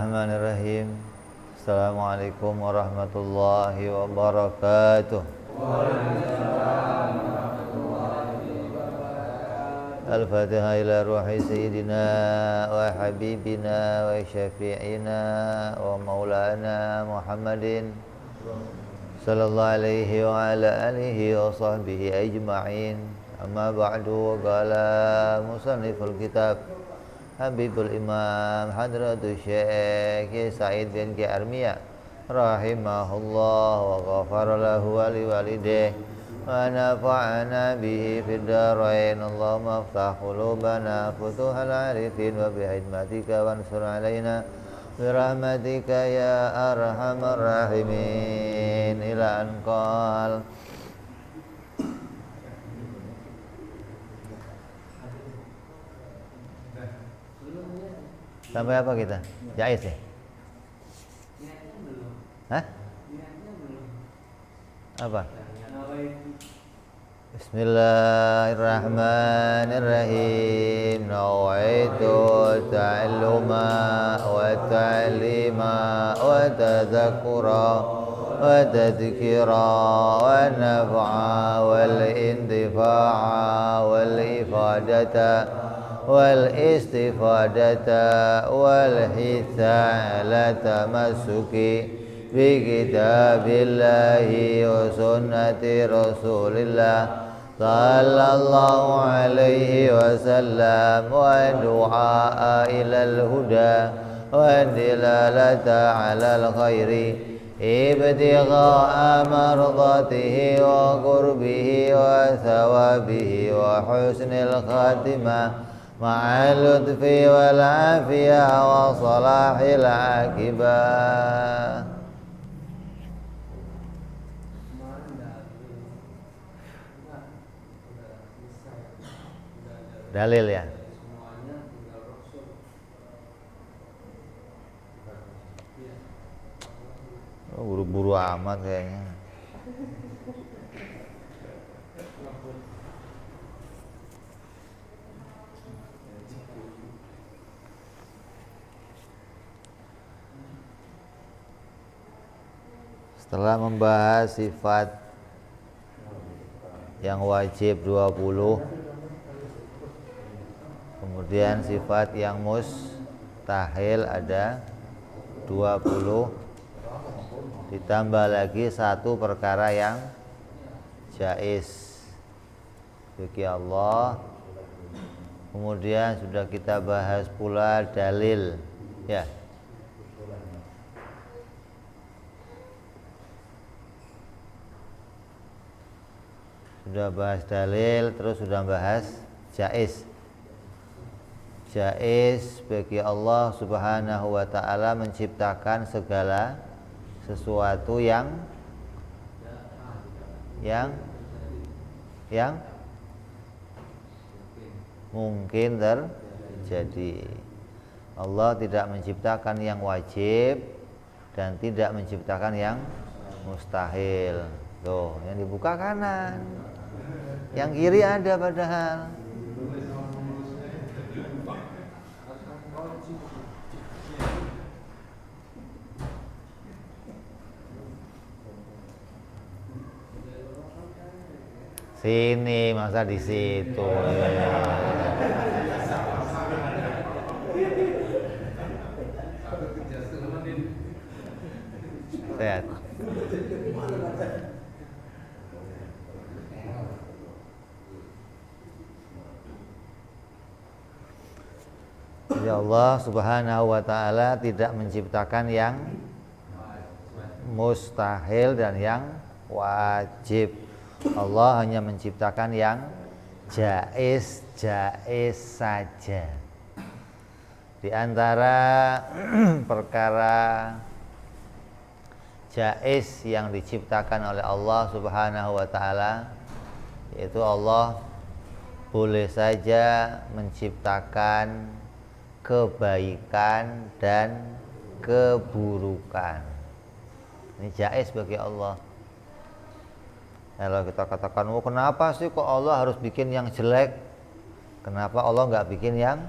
Bismillahirrahmanirrahim. Assalamualaikum warahmatullahi wabarakatuh. Al-Fatihah ila ruhi sayyidina wa habibina wa syafi'ina wa maulana Muhammadin sallallahu alaihi wa ala alihi wa sahbihi ajma'in. Amma ba'du, wa qala musanniful kitab Habibul Imam Hadratul Syekh Sa'id bin Armiyah rahimahullah wa ghafara lahu wa liwalidayhi wa nafa'ana bihi fid dharain. Allahumma iftah qulubana futuhal arifin wa bihidmatika wansur alaina birahmatika ya arhamar rahimin. Ila anqal sampai apa kita? Jais ya? Hah? Apa? Bismillahirrahmanirrahim. Nawaitu ta'alluma wa ta'lima wa tadhakkura wa tadhkira wa naf'a wal intifa'a wal ifadata wal istifadata wal hitha ala tamassuki bi kitabillahi wa sunnati rasulillah sallallahu alaihi wasallam wa du'a ilal huda wa dilalata alal khairi ibtigha'a mardatihi wa qurbihi wa thawabihi wa husnil khatimah ma'al lutfi wal afiyah wa salahil akibah. Dalil ya. Buru-buru amat kayaknya. Setelah membahas sifat yang wajib 20, kemudian sifat yang mustahil ada 20, ditambah lagi satu perkara yang jaiz bagi Allah. Kemudian sudah kita bahas pula dalil ya. Sudah bahas dalil, terus sudah bahas jaiz. Jaiz bagi Allah Subhanahu wa ta'ala menciptakan segala sesuatu yang mungkin terjadi. Allah tidak menciptakan yang wajib dan tidak menciptakan yang mustahil. Tuh, yang dibuka kanan, yang kiri ada padahal. Sini, masa di situ. Sehat. Jadi Allah Subhanahu wa ta'ala tidak menciptakan yang mustahil dan yang wajib. Allah hanya menciptakan yang jaiz saja. Di antara perkara jaiz yang diciptakan oleh Allah Subhanahu wa ta'ala, yaitu Allah boleh saja menciptakan kebaikan dan keburukan. Ini jaiz bagi Allah. Kalau kita katakan, oh kenapa sih kok Allah harus bikin yang jelek? Kenapa Allah nggak bikin yang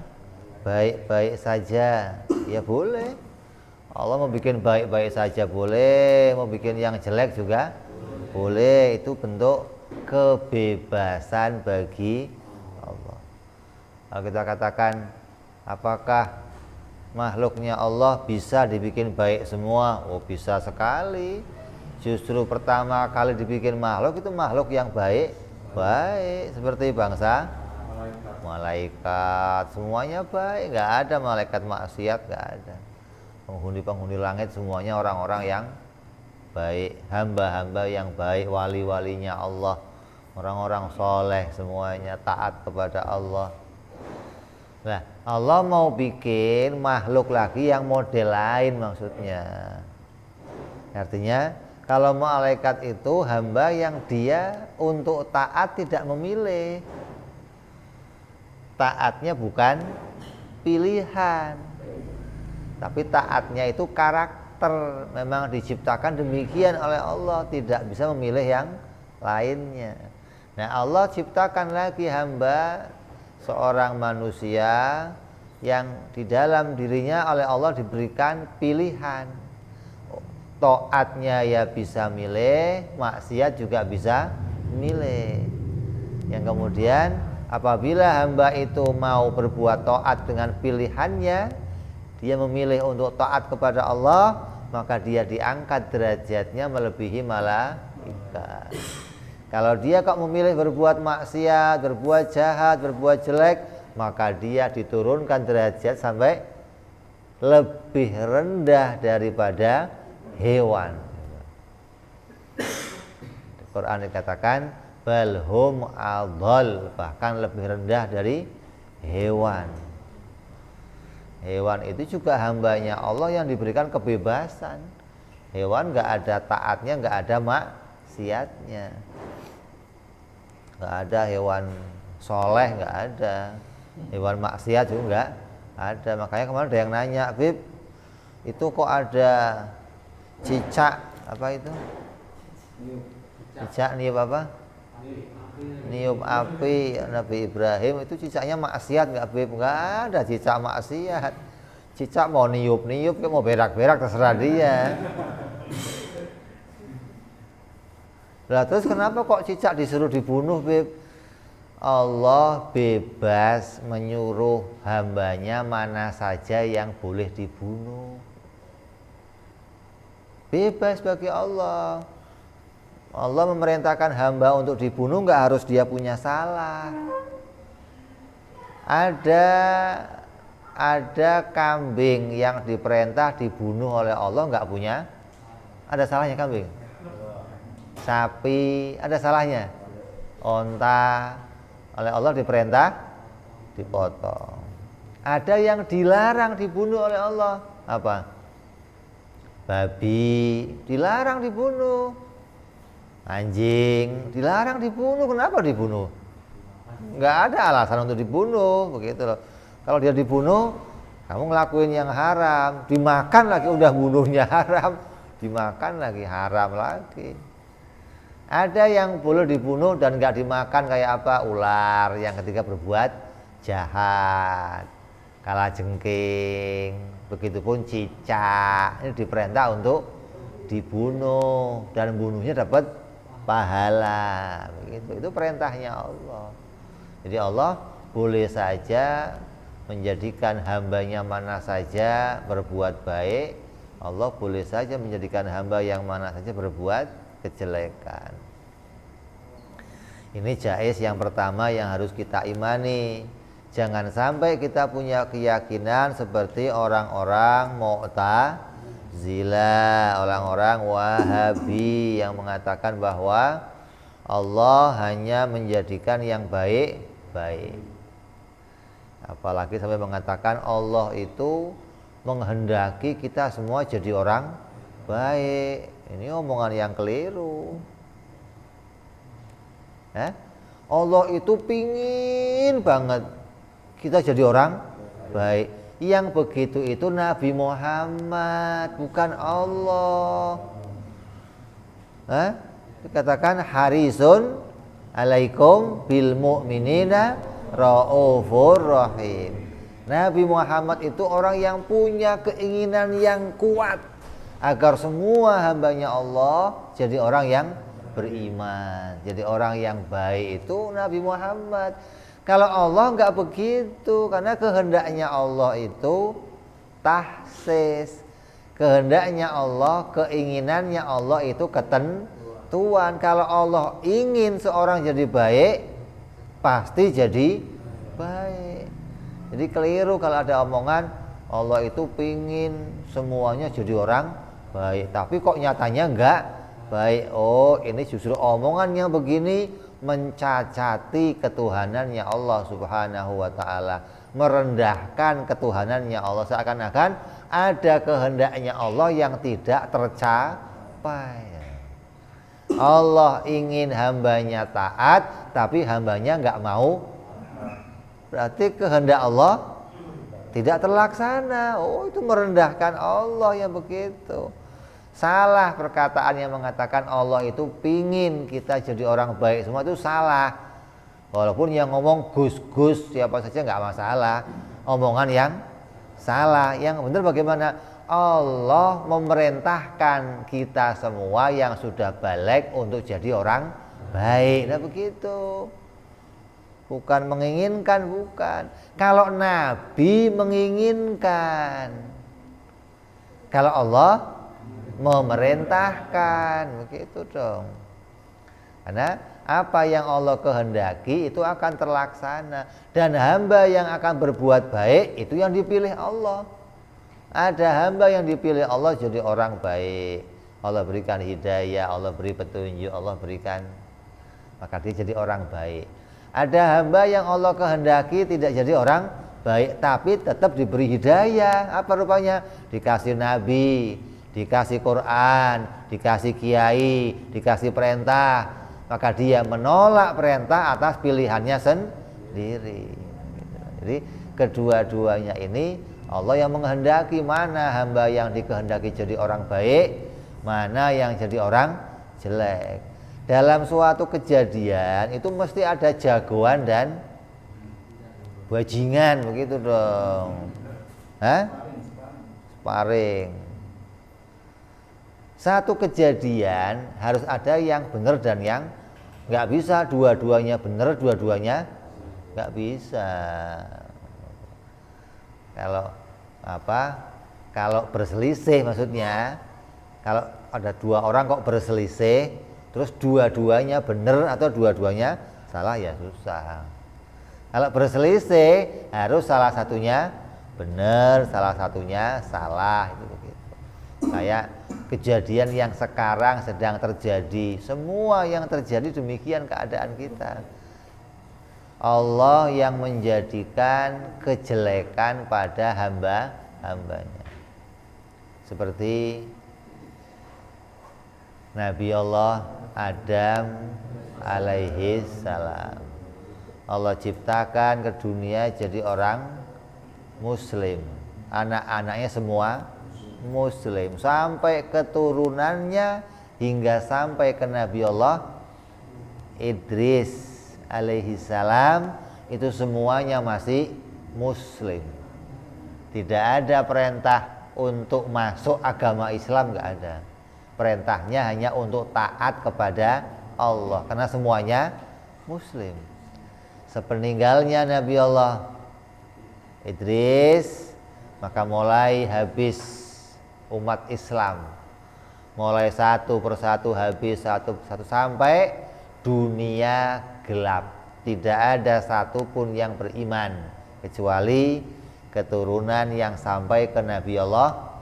baik-baik saja? Ya boleh. Allah mau bikin baik-baik saja boleh, mau bikin yang jelek juga boleh. Itu bentuk kebebasan bagi Allah. Kalau kita katakan apakah makhluknya Allah bisa dibikin baik semua? Oh, bisa sekali. Justru pertama kali dibikin makhluk itu makhluk yang baik seperti bangsa malaikat, semuanya baik, nggak ada malaikat maksiat, nggak ada. Penghuni langit semuanya orang-orang yang baik, hamba-hamba yang baik, wali-walinya Allah, orang-orang soleh, semuanya taat kepada Allah. Nah, Allah mau bikin makhluk lagi yang model lain maksudnya. Artinya kalau malaikat itu hamba yang dia untuk taat tidak memilih. Taatnya bukan pilihan, tapi taatnya itu karakter. Memang diciptakan demikian oleh Allah, tidak bisa memilih yang lainnya. Nah, Allah ciptakan lagi hamba, seorang manusia yang di dalam dirinya oleh Allah diberikan pilihan. Taatnya ya bisa milih, maksiat juga bisa milih. Yang kemudian apabila hamba itu mau berbuat taat dengan pilihannya, dia memilih untuk taat kepada Allah, maka dia diangkat derajatnya melebihi malaikat. Kalau dia kok memilih berbuat maksiat, berbuat jahat, berbuat jelek, maka dia diturunkan derajat sampai lebih rendah daripada hewan. Di Quran dikatakan balhum adhal, bahkan lebih rendah dari hewan. Hewan itu juga hambanya Allah yang diberikan kebebasan. Hewan nggak ada taatnya, nggak ada maksiatnya. Nggak ada hewan soleh, nggak ada. Hewan maksiat juga nggak ada. Makanya kemarin ada yang nanya, Bib, itu kok ada cicak apa itu? Cicak niup apa? Niup api Nabi Ibrahim, itu cicaknya maksiat nggak, Bib? Nggak ada cicak maksiat. Cicak mau niup-niup, mau berak-berak terserah dia. Lah terus kenapa kok cicak disuruh dibunuh, Bib? Allah bebas menyuruh hambanya mana saja yang boleh dibunuh. Bebas bagi Allah. Allah memerintahkan hamba untuk dibunuh, nggak harus dia punya salah. Ada kambing yang diperintah dibunuh oleh Allah, nggak punya. Ada salahnya kambing? Sapi ada salahnya? Onta oleh Allah diperintah dipotong. Ada yang dilarang dibunuh oleh Allah, apa? Babi dilarang dibunuh, anjing dilarang dibunuh. Kenapa dibunuh? Nggak ada alasan untuk dibunuh, begitu loh. Kalau dia dibunuh, kamu ngelakuin yang haram, dimakan lagi, udah bunuhnya haram, dimakan lagi haram lagi. Ada yang boleh dibunuh dan nggak dimakan, kayak apa? Ular yang ketika berbuat jahat, kalajengking, begitupun cicak, ini diperintah untuk dibunuh dan bunuhnya dapat pahala. Begitu, itu perintahnya Allah. Jadi Allah boleh saja menjadikan hambanya mana saja berbuat baik, Allah boleh saja menjadikan hamba yang mana saja berbuat kejelekan. Ini jaiz yang pertama yang harus kita imani. Jangan sampai kita punya keyakinan seperti orang-orang Mu'tazilah, orang-orang Wahabi yang mengatakan bahwa Allah hanya menjadikan yang baik-baik. Apalagi sampai mengatakan Allah itu menghendaki kita semua jadi orang baik. Ini omongan yang keliru. Allah itu pingin banget kita jadi orang baik. Yang begitu itu Nabi Muhammad, bukan Allah. Dikatakan harisun alaikum bil mu'minina raufur rahim. Nabi Muhammad itu orang yang punya keinginan yang kuat agar semua hambanya Allah jadi orang yang beriman, jadi orang yang baik. Itu Nabi Muhammad. Kalau Allah enggak begitu, karena kehendaknya Allah itu tahsis. Kehendaknya Allah, keinginannya Allah itu ketentuan. Kalau Allah ingin seorang jadi baik, pasti jadi baik. Jadi keliru kalau ada omongan Allah itu pingin semuanya jadi orang baik, tapi kok nyatanya enggak baik. Oh, ini justru omongannya begini mencacati ketuhanannya Allah Subhanahu wa ta'ala, merendahkan ketuhanannya Allah, seakan-akan ada kehendaknya Allah yang tidak tercapai. Allah ingin hambanya taat, tapi hambanya enggak mau, berarti kehendak Allah tidak terlaksana. Oh, itu merendahkan Allah yang begitu. Salah perkataan yang mengatakan Allah itu pingin kita jadi orang baik, semua itu salah. Walaupun yang ngomong gus-gus siapa saja nggak masalah, omongan yang salah. Yang benar bagaimana? Allah memerintahkan kita semua yang sudah balik untuk jadi orang baik. Nah begitu. Bukan menginginkan, bukan. Kalau Nabi menginginkan, kalau Allah memerintahkan, begitu dong. Karena apa yang Allah kehendaki itu akan terlaksana. Dan hamba yang akan berbuat baik itu yang dipilih Allah. Ada hamba yang dipilih Allah jadi orang baik, Allah berikan hidayah, Allah beri petunjuk, Allah berikan, maka dia jadi orang baik. Ada hamba yang Allah kehendaki tidak jadi orang baik, tapi tetap diberi hidayah. Apa rupanya? Dikasih nabi, dikasih Quran, dikasih kiai, dikasih perintah, maka dia menolak perintah atas pilihannya sendiri. Jadi kedua-duanya ini Allah yang menghendaki. Mana hamba yang dikehendaki jadi orang baik, mana yang jadi orang jelek. Dalam suatu kejadian itu mesti ada jagoan dan bajingan, begitu dong. Sparring. Satu kejadian harus ada yang benar dan yang nggak bisa dua-duanya benar, dua-duanya nggak bisa. Kalau berselisih, maksudnya kalau ada dua orang kok berselisih terus dua-duanya benar atau dua-duanya salah, ya susah. Kalau berselisih harus salah satunya benar, salah satunya salah, itu begitu. Kayak kejadian yang sekarang sedang terjadi, semua yang terjadi demikian keadaan kita. Allah yang menjadikan kejelekan pada hamba-hambanya. Seperti Nabi Allah Adam alaihi salam. Allah ciptakan ke dunia jadi orang muslim. Anak-anaknya semua muslim, sampai keturunannya hingga sampai ke Nabi Allah Idris alaihi salam, itu semuanya masih muslim. Tidak ada perintah untuk masuk agama Islam, enggak ada. Perintahnya hanya untuk taat kepada Allah, karena semuanya muslim. Sepeninggalnya Nabi Allah Idris, maka mulai habis umat Islam. Mulai satu persatu habis, satu persatu sampai dunia gelap. Tidak ada satupun yang beriman kecuali keturunan yang sampai ke Nabi Allah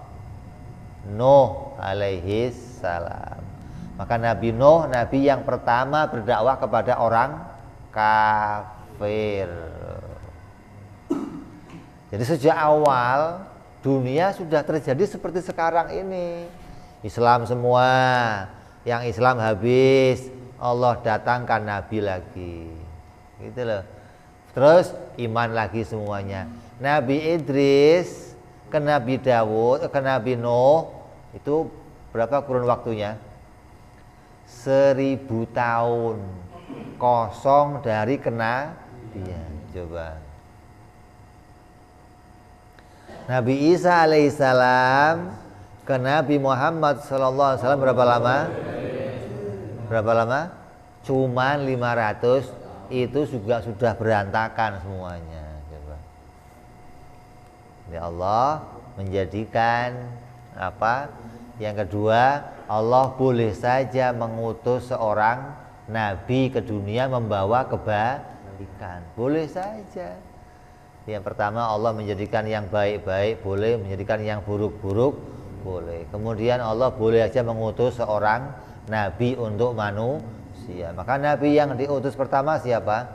Nuh alaihi salam. Maka Nabi Nuh, nabi yang pertama berdakwah kepada orang kafir. Jadi sejak awal dunia sudah terjadi seperti sekarang ini. Islam semua, yang Islam habis, Allah datangkan nabi lagi. Gitu loh. Terus iman lagi semuanya. Nabi Idris ke Nabi Dawud, ke Nabi Nuh, itu berapa kurun waktunya? 1000 tahun kosong dari kenabian. Coba Nabi Isa alaihissalam ke Nabi Muhammad sallallahu alaihi wasallam berapa lama? Berapa lama? Cuman 500, itu juga sudah berantakan semuanya. Coba. Ya Allah menjadikan apa? Yang kedua, Allah boleh saja mengutus seorang nabi ke dunia membawa kebaikan. Boleh saja. Yang pertama, Allah menjadikan yang baik-baik boleh, menjadikan yang buruk-buruk boleh. Kemudian Allah boleh saja mengutus seorang nabi untuk manusia. Maka nabi yang diutus pertama siapa?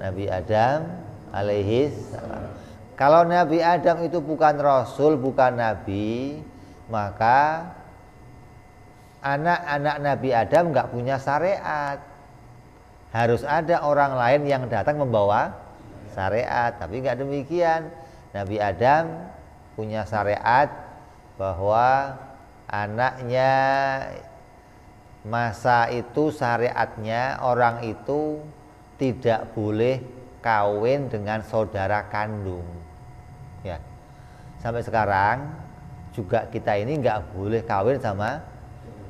Nabi Adam alaihi salam. Kalau Nabi Adam itu bukan rasul, bukan nabi, maka anak-anak Nabi Adam nggak punya syariat. Harus ada orang lain yang datang membawa syariat. Tapi nggak demikian. Nabi Adam punya syariat bahwa anaknya masa itu syariatnya orang itu tidak boleh kawin dengan saudara kandung. Ya, sampai sekarang juga kita ini nggak boleh kawin sama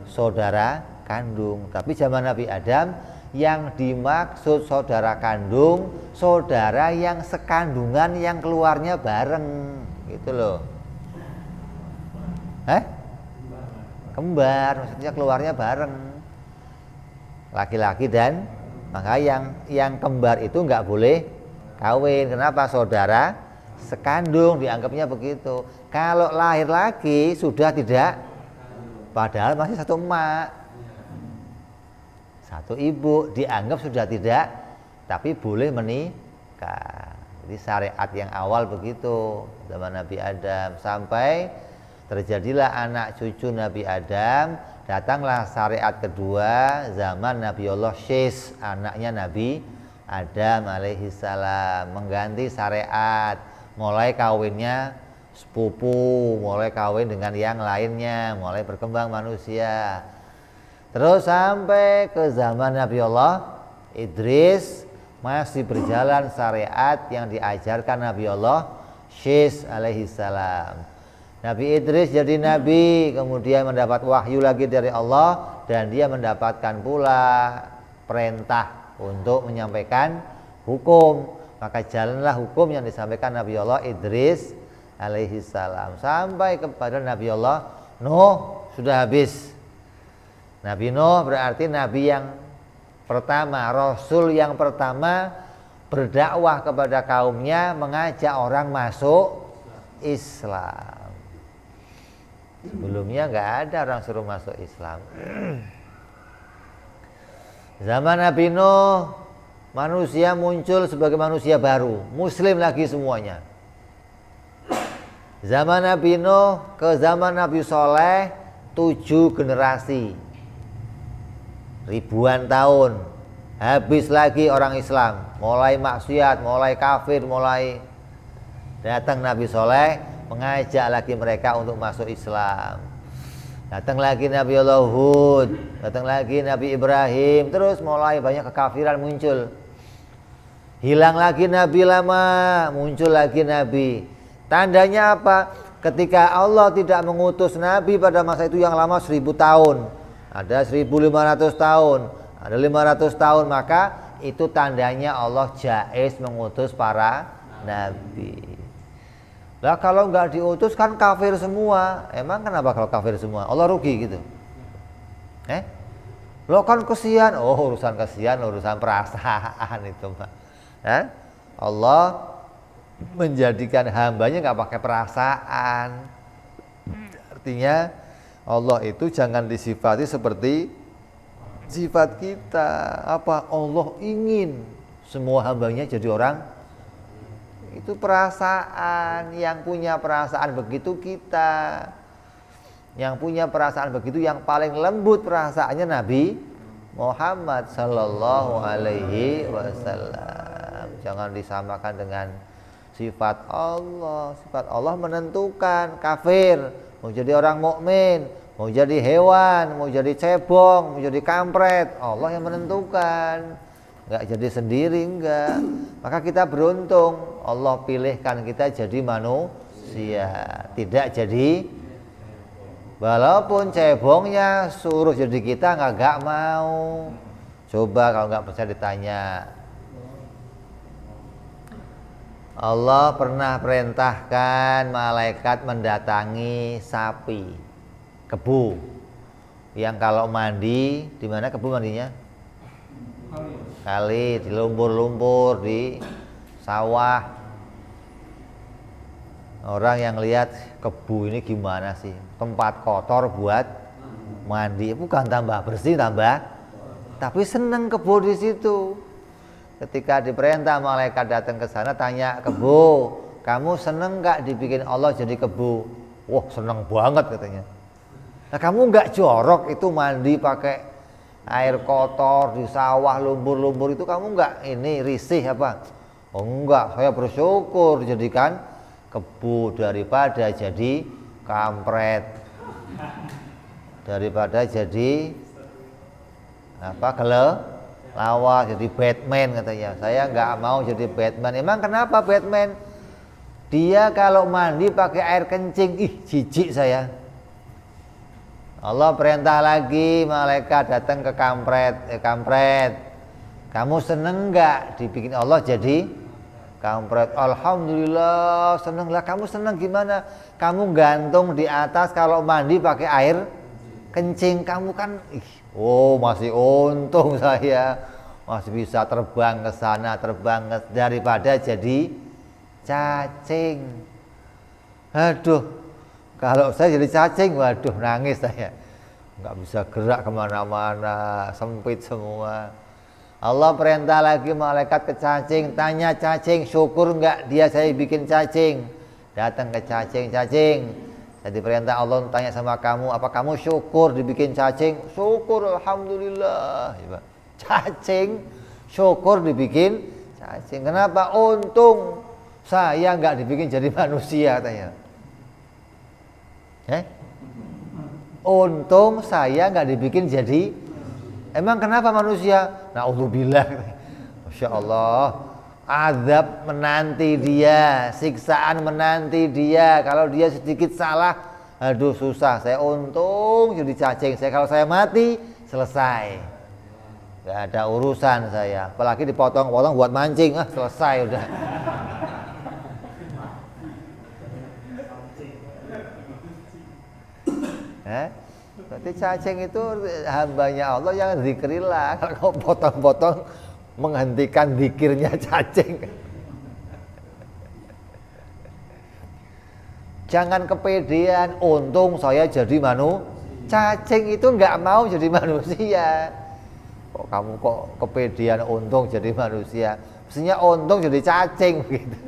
saudara kandung. Tapi zaman Nabi Adam yang dimaksud saudara kandung, saudara yang sekandungan yang keluarnya bareng, gitu loh. Kembar, maksudnya keluarnya bareng, laki-laki dan maka yang kembar itu nggak boleh kawin. Kenapa? Saudara sekandung dianggapnya begitu. Kalau lahir lagi sudah tidak, padahal masih satu emak, satu ibu, dianggap sudah tidak, tapi boleh menikah. Jadi syariat yang awal begitu zaman Nabi Adam, sampai terjadilah anak cucu Nabi Adam. Datanglah syariat kedua zaman Nabi Allah Syis, anaknya Nabi Adam alaihi salam, mengganti syariat, mulai kawinnya sepupu, mulai kawin dengan yang lainnya, mulai berkembang manusia. Terus sampai ke zaman Nabi Allah Idris, masih berjalan syariat yang diajarkan Nabi Allah Syis alaihi salam. Nabi Idris jadi nabi, kemudian mendapat wahyu lagi dari Allah, dan dia mendapatkan pula perintah untuk menyampaikan hukum. Maka jalanlah hukum yang disampaikan Nabi Allah Idris alaihi salam sampai kepada Nabi Allah Nuh. Sudah habis. Nabi Nuh berarti nabi yang pertama, rasul yang pertama, berdakwah kepada kaumnya, mengajak orang masuk Islam. Sebelumnya nggak ada orang suruh masuk Islam. Zaman Nabi Nuh, manusia muncul sebagai manusia baru, muslim lagi semuanya. Zaman Nabi Nuh ke zaman Nabi Soleh, 7 generasi, ribuan tahun, habis lagi orang Islam, mulai maksiat, mulai kafir, mulai datang Nabi Soleh, mengajak lagi mereka untuk masuk Islam. Datang lagi Nabi Allah Hud, datang lagi Nabi Ibrahim, terus mulai banyak kekafiran muncul. Hilang lagi Nabi lama, muncul lagi Nabi. Tandanya apa? Ketika Allah tidak mengutus Nabi pada masa itu yang lama 1000 tahun, ada 1500 tahun, ada 500 tahun, maka itu tandanya Allah jaiz mengutus para Nabi. Lah kalau nggak diutus kan kafir semua. Emang kenapa kalau kafir semua? Allah rugi gitu? Lo kan kesian. Oh, urusan kesian, urusan perasaan itu, Pak. Allah menjadikan hambanya nggak pakai perasaan. Artinya Allah itu jangan disifati seperti sifat kita. Apa? Allah ingin semua hambanya jadi orang. Itu perasaan, yang punya perasaan begitu kita. Yang punya perasaan begitu, yang paling lembut perasaannya Nabi Muhammad sallallahu alaihi wasallam. Jangan disamakan dengan sifat Allah. Sifat Allah menentukan kafir, mau jadi orang mukmin, mau jadi hewan, mau jadi cebong, mau jadi kampret, Allah yang menentukan. Enggak jadi sendiri, enggak. Maka kita beruntung Allah pilihkan kita jadi manusia. manusia. Tidak jadi, walaupun cebongnya suruh jadi kita nggak mau. Coba kalau nggak percaya ditanya. Allah pernah perintahkan malaikat mendatangi sapi, kebu, yang kalau mandi di mana kebu mandinya? Kali, di lumpur-lumpur, di sawah. Orang yang lihat kebu ini gimana sih? Tempat kotor buat mandi, bukan tambah bersih, tapi seneng kebu di situ. Ketika diperintah malaikat datang ke sana, tanya kebu, kamu seneng nggak dibikin Allah jadi kebu? Wah, seneng banget katanya. Nah, kamu nggak jorok itu mandi pakai air kotor di sawah lumpur-lumpur itu, kamu nggak ini risih apa? Oh enggak, saya bersyukur dijadikan kebu daripada jadi kampret, daripada jadi apa lawas, jadi Batman katanya. Saya nggak mau jadi Batman. Emang kenapa Batman? Dia kalau mandi pakai air kencing, jijik saya. Allah perintah lagi, malaikat datang ke kampret. Kamu seneng nggak dibikin Allah jadi kampret? Alhamdulillah seneng lah. Kamu seneng gimana? Kamu gantung di atas kalau mandi pakai air kencing. Kamu kan, oh masih untung saya masih bisa terbang ke sana, terbang ke, daripada jadi cacing. Aduh. Kalau saya jadi cacing, waduh nangis saya. Nggak bisa gerak kemana-mana, sempit semua. Allah perintah lagi malaikat ke cacing, tanya cacing, syukur nggak dia saya bikin cacing? Datang ke cacing. Jadi perintah Allah tanya sama kamu, apa kamu syukur dibikin cacing? Syukur, alhamdulillah. Cacing, syukur dibikin cacing. Kenapa? Untung saya nggak dibikin jadi manusia katanya. Untung saya nggak dibikin jadi. Emang kenapa manusia? Na'udzubillah. Masya Allah, azab menanti dia, siksaan menanti dia. Kalau dia sedikit salah, aduh susah. Saya untung jadi cacing. Kalau saya mati selesai, nggak ada urusan saya. Apalagi dipotong-potong buat mancing, selesai udah. Berarti cacing itu hambanya Allah yang zikrillah. Kalau kau potong-potong menghentikan zikirnya cacing. Jangan kepedean, untung saya jadi cacing itu nggak mau jadi manusia. Kok kamu kok kepedean untung jadi manusia? Mestinya untung jadi cacing gitu.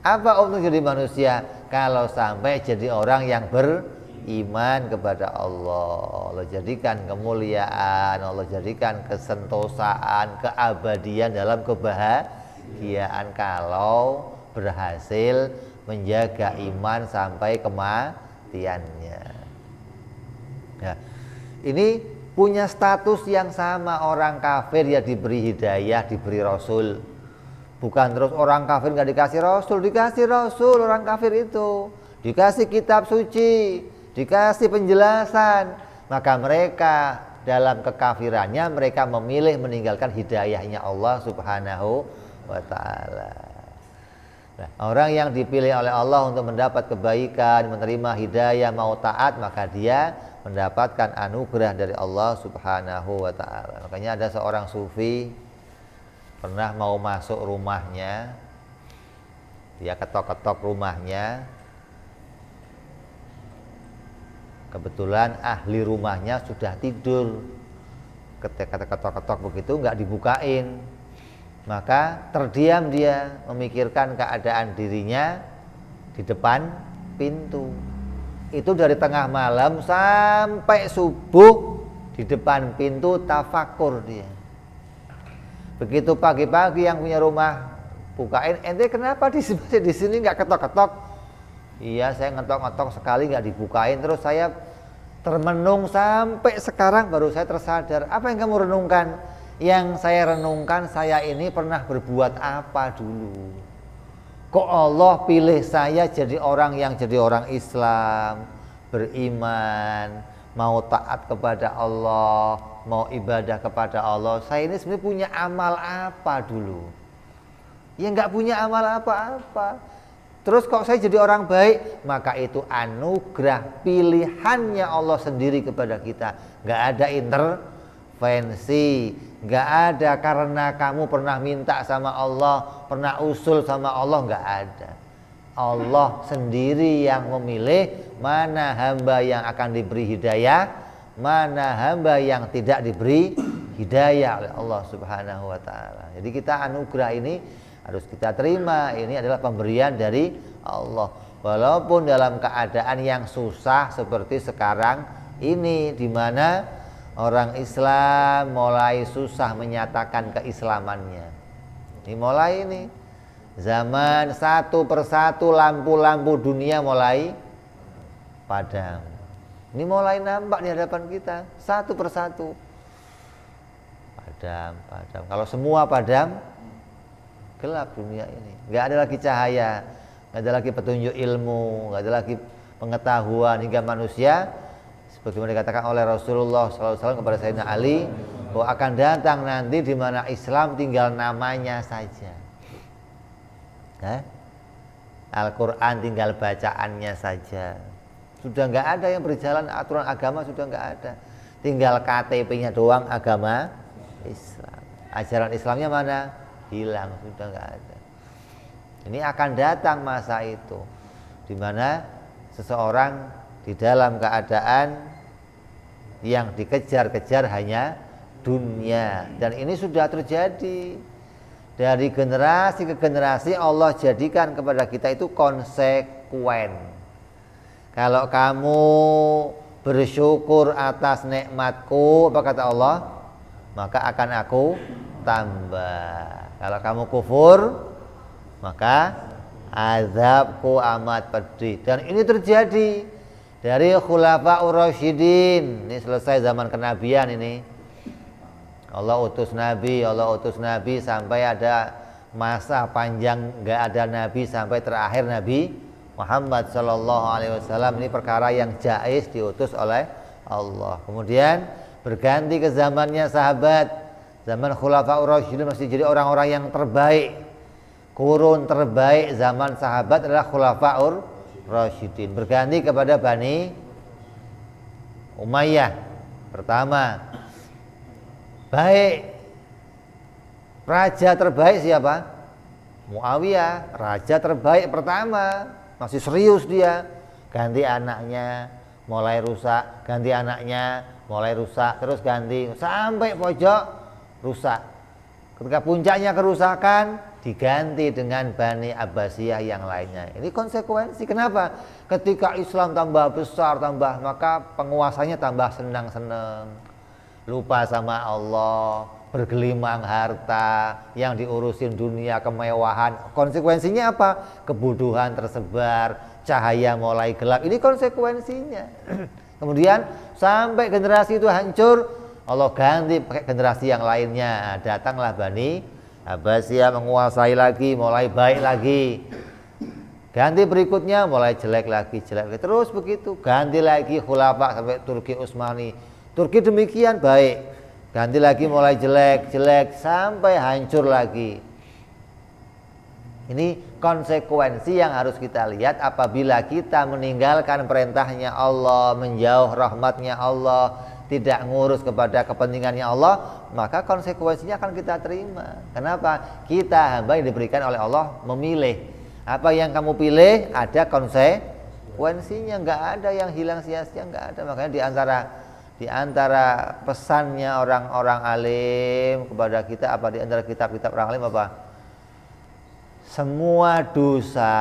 Apa untung jadi manusia? Kalau sampai jadi orang yang beriman kepada Allah, Allah jadikan kemuliaan, Allah jadikan kesentosaan, keabadian dalam kebahagiaan kalau berhasil menjaga iman sampai kematiannya. Nah, ini punya status yang sama orang kafir ya, diberi hidayah, diberi Rasul. Bukan terus orang kafir nggak dikasih Rasul orang kafir itu dikasih kitab suci, dikasih penjelasan, maka mereka dalam kekafirannya mereka memilih meninggalkan hidayahnya Allah Subhanahu wa ta'ala. Nah, orang yang dipilih oleh Allah untuk mendapat kebaikan, menerima hidayah, mau taat, maka dia mendapatkan anugerah dari Allah Subhanahu wa ta'ala. Makanya ada seorang sufi pernah mau masuk rumahnya, dia ketok-ketok rumahnya. Kebetulan ahli rumahnya sudah tidur. Ketika ketok-ketok begitu nggak dibukain, maka terdiam dia memikirkan keadaan dirinya di depan pintu. Itu dari tengah malam sampai subuh di depan pintu tafakur dia. Begitu pagi-pagi yang punya rumah bukain, ente kenapa di sini nggak ketok-ketok? Iya, saya ngetok-ngetok sekali nggak dibukain, terus saya termenung sampai sekarang baru saya tersadar. Apa yang kamu renungkan? Yang saya renungkan, saya ini pernah berbuat apa dulu? kok Allah pilih saya jadi orang yang jadi orang Islam, beriman, mau taat kepada Allah, mau ibadah kepada Allah. Saya ini sebenarnya punya amal apa dulu? Ya nggak punya amal apa-apa. Terus kok saya jadi orang baik? Maka itu anugerah pilihannya Allah sendiri kepada kita. Nggak ada intervensi, nggak ada karena kamu pernah minta sama Allah, pernah usul sama Allah, nggak ada. Allah sendiri yang memilih mana hamba yang akan diberi hidayah, mana hamba yang tidak diberi hidayah oleh Allah Subhanahu wa taala. Jadi kita anugerah ini harus kita terima, ini adalah pemberian dari Allah. Walaupun dalam keadaan yang susah seperti sekarang ini, di mana orang Islam mulai susah menyatakan keislamannya. Ini mulai ini zaman satu persatu lampu-lampu dunia mulai padam. Ini mulai nampak di hadapan kita satu persatu. Padam. Kalau semua padam, gelap dunia ini. Nggak ada lagi cahaya, nggak ada lagi petunjuk ilmu, nggak ada lagi pengetahuan hingga manusia. Sebagaimana dikatakan oleh Rasulullah SAW kepada Sayyidina Ali, bahwa akan datang nanti di mana Islam tinggal namanya saja. Al-Quran tinggal bacaannya saja. Sudah nggak ada yang berjalan, aturan agama sudah nggak ada. Tinggal KTP-nya doang agama Islam. Ajaran Islamnya mana? Hilang, sudah nggak ada. Ini akan datang masa itu, di mana seseorang di dalam keadaan yang dikejar-kejar hanya dunia. Dan ini sudah terjadi. Dari generasi ke generasi Allah jadikan kepada kita itu konsekuen. Kalau kamu bersyukur atas nikmatku, apa kata Allah? Maka akan aku tambah. Kalau kamu kufur, maka azabku amat pedih. Dan ini terjadi dari Khulafaur Rasyidin. Ini selesai zaman kenabian ini. Allah utus Nabi sampai ada masa panjang nggak ada Nabi sampai terakhir Nabi Muhammad Sallallahu Alaihi Wasallam. Ini perkara yang jais diutus oleh Allah. Kemudian berganti ke zamannya sahabat. Zaman Khulafaur Rasyidin masih jadi orang-orang yang terbaik. Kurun terbaik zaman sahabat adalah Khulafaur Rasyidin. Berganti kepada Bani Umayyah. Pertama, baik. Raja terbaik siapa? Muawiyah. Raja terbaik pertama. Masih serius dia. Ganti anaknya, mulai rusak. Ganti anaknya, mulai rusak. Terus ganti sampai pojok, rusak. Ketika puncaknya kerusakan, diganti dengan Bani Abbasiyah yang lainnya. Ini konsekuensi. Kenapa? Ketika Islam tambah besar, maka penguasanya tambah senang-senang, lupa sama Allah, bergelimang harta, yang diurusin dunia, kemewahan. Konsekuensinya apa? Kebodohan tersebar, cahaya mulai gelap. Ini konsekuensinya. Kemudian sampai generasi itu hancur, Allah ganti pakai generasi yang lainnya. Datanglah Bani Abbasiyah menguasai lagi, mulai baik lagi. Ganti berikutnya mulai jelek lagi. Terus begitu, ganti lagi Khulafa sampai Turki Utsmani. Turki demikian baik. Ganti lagi mulai jelek sampai hancur lagi. Ini konsekuensi yang harus kita lihat apabila kita meninggalkan perintahnya Allah, menjauh rahmatnya Allah, tidak ngurus kepada kepentingannya Allah, maka konsekuensinya akan kita terima. Kenapa? Kita hamba yang diberikan oleh Allah memilih. Apa yang kamu pilih ada konsekuensinya, nggak ada yang hilang sia-sia, nggak ada. Makanya di antara pesannya orang-orang alim kepada kita apa, di antara kitab-kitab orang alim apa? Semua dosa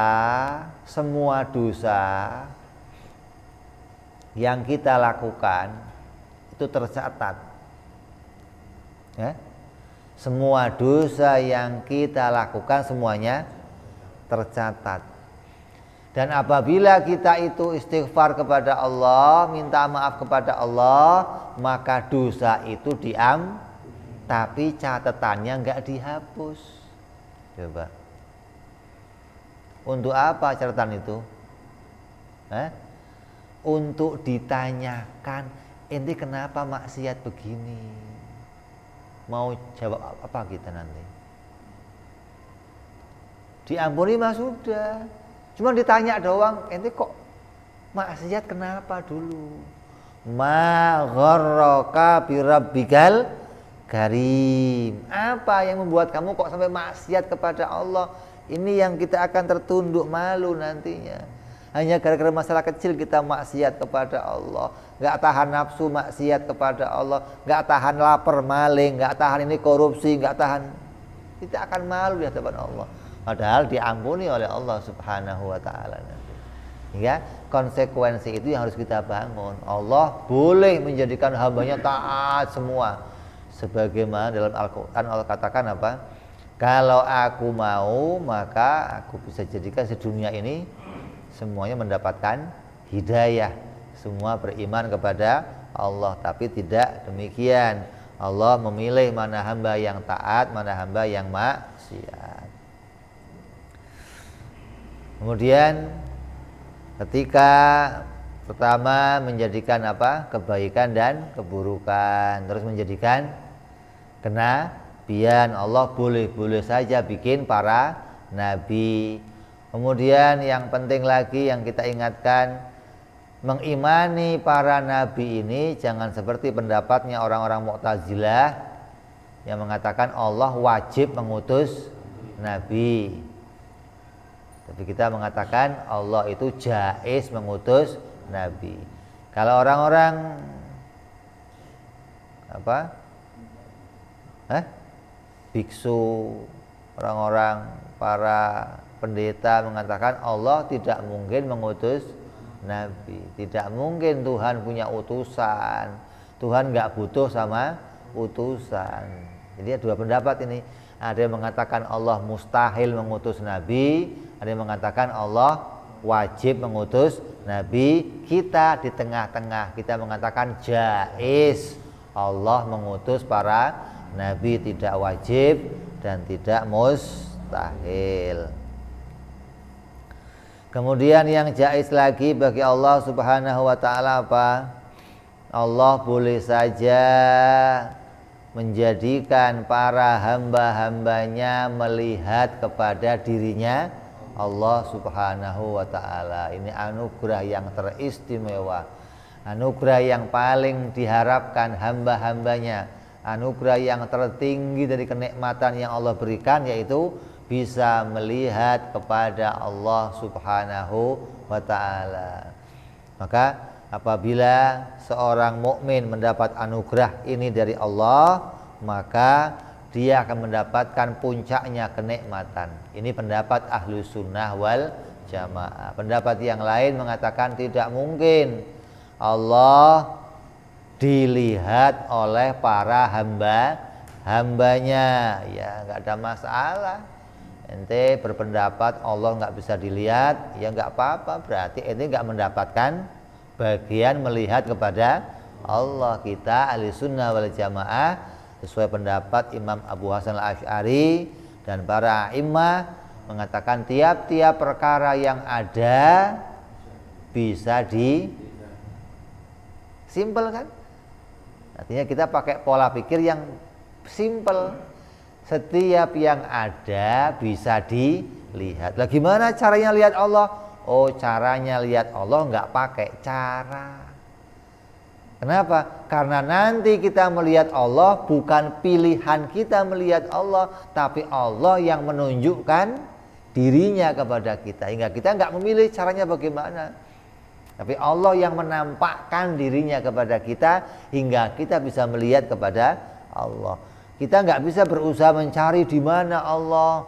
yang kita lakukan itu tercatat, ya. Semua dosa yang kita lakukan semuanya tercatat. Dan apabila kita itu istighfar kepada Allah, minta maaf kepada Allah, maka dosa itu tapi catatannya nggak dihapus. Coba. Untuk apa catatan itu? Untuk ditanyakan, ente kenapa maksiat begini? Mau jawab apa kita nanti? Diampuni mah sudah, cuma ditanya doang, ente kok maksiat kenapa dulu? Ma gharraka birabbikal karim. Apa yang membuat kamu kok sampai maksiat kepada Allah? Ini yang kita akan tertunduk malu nantinya. Hanya gara-gara masalah kecil kita maksiat kepada Allah, nggak tahan nafsu maksiat kepada Allah, nggak tahan lapar maling, nggak tahan ini korupsi, nggak tahan, kita akan malu di hadapan Allah. Padahal diampuni oleh Allah Subhanahu wa taala nanti. Hingga konsekuensi itu yang harus kita bangun. Allah boleh menjadikan hambanya taat semua. Sebagaimana dalam Al-Qur'an Allah katakan apa? Kalau aku mau, maka aku bisa jadikan sedunia ini semuanya mendapatkan hidayah, semua beriman kepada Allah. Tapi tidak demikian. Allah memilih mana hamba yang taat, mana hamba yang maksiat. Kemudian ketika pertama menjadikan apa? Kebaikan dan keburukan, terus menjadikan kenabian. Allah boleh-boleh saja bikin para nabi. Kemudian yang penting lagi yang kita ingatkan, mengimani para nabi ini jangan seperti pendapatnya orang-orang Mu'tazilah yang mengatakan Allah wajib mengutus nabi. Tapi kita mengatakan Allah itu jaiz mengutus nabi. Kalau orang-orang apa? Biksu, orang-orang para pendeta mengatakan Allah tidak mungkin mengutus nabi, tidak mungkin Tuhan punya utusan, Tuhan nggak butuh sama utusan. Jadi ada dua pendapat ini. Ada yang mengatakan Allah mustahil mengutus nabi, ada yang mengatakan Allah wajib mengutus nabi. Kita di tengah-tengah, kita mengatakan jaiz Allah mengutus para nabi, tidak wajib dan tidak mustahil. Kemudian yang jaiz lagi bagi Allah Subhanahu wa taala apa? Allah boleh saja menjadikan para hamba-hambanya melihat kepada dirinya Allah Subhanahu wa taala. Ini anugerah yang teristimewa, anugerah yang paling diharapkan hamba-hambanya, anugerah yang tertinggi dari kenikmatan yang Allah berikan, yaitu bisa melihat kepada Allah Subhanahu wa taala. Maka apabila seorang mukmin mendapat anugerah ini dari Allah, maka dia akan mendapatkan puncaknya kenikmatan. Ini pendapat Ahlus Sunnah wal Jamaah. Pendapat yang lain mengatakan tidak mungkin Allah dilihat oleh para hambanya. Ya nggak ada masalah. Ente berpendapat Allah nggak bisa dilihat, ya nggak apa-apa. Berarti ente nggak mendapatkan bagian melihat kepada Allah. Kita ahli sunnah wal jamaah sesuai pendapat Imam Abu Hasan al-Asy'ari dan para imam mengatakan tiap-tiap perkara yang ada bisa simpel kan? Artinya kita pakai pola pikir yang simpel. Setiap yang ada bisa dilihat. Lah gimana caranya lihat Allah? Oh, caranya lihat Allah nggak pakai cara. Kenapa? Karena nanti kita melihat Allah bukan pilihan kita melihat Allah, tapi Allah yang menunjukkan dirinya kepada kita. Hingga kita nggak memilih caranya bagaimana. Tapi Allah yang menampakkan dirinya kepada kita hingga kita bisa melihat kepada Allah. Kita nggak bisa berusaha mencari di mana Allah,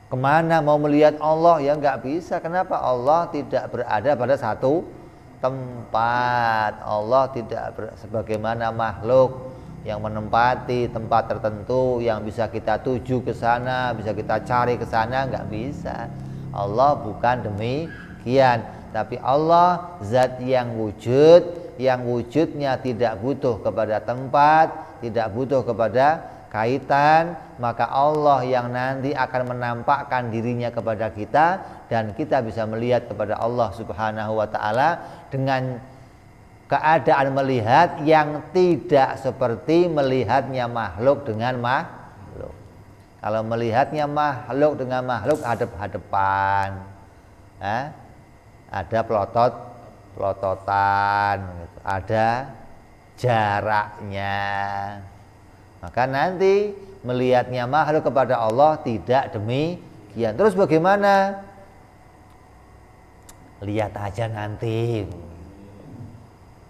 kemana mau melihat Allah, ya nggak bisa. Kenapa? Allah tidak berada pada satu tempat. Allah tidak sebagaimana makhluk yang menempati tempat tertentu yang bisa kita tuju ke sana, bisa kita cari ke sana, nggak bisa. Allah bukan demikian. Tapi Allah zat yang wujud, yang wujudnya tidak butuh kepada tempat, tidak butuh kepada kaitan, maka Allah yang nanti akan menampakkan dirinya kepada kita dan kita bisa melihat kepada Allah Subhanahu wa taala dengan keadaan melihat yang tidak seperti melihatnya makhluk dengan makhluk. Kalau melihatnya makhluk dengan makhluk hadap-hadapan, ada pelototan, gitu. Ada jaraknya. Maka nanti melihatnya makhluk kepada Allah tidak demikian. Terus bagaimana? Lihat aja nanti.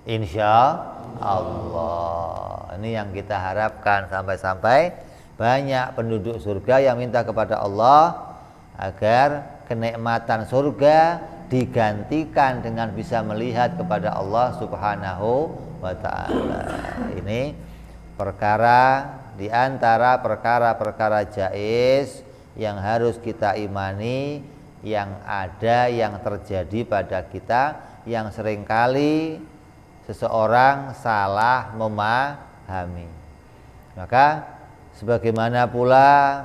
Insya Allah. Ini yang kita harapkan, sampai-sampai banyak penduduk surga yang minta kepada Allah agar kenikmatan surga digantikan dengan bisa melihat kepada Allah Subhanahu wa ta'ala. Ini perkara di antara perkara-perkara jaiz yang harus kita imani, yang ada, yang terjadi pada kita, yang seringkali seseorang salah memahami. Maka sebagaimana pula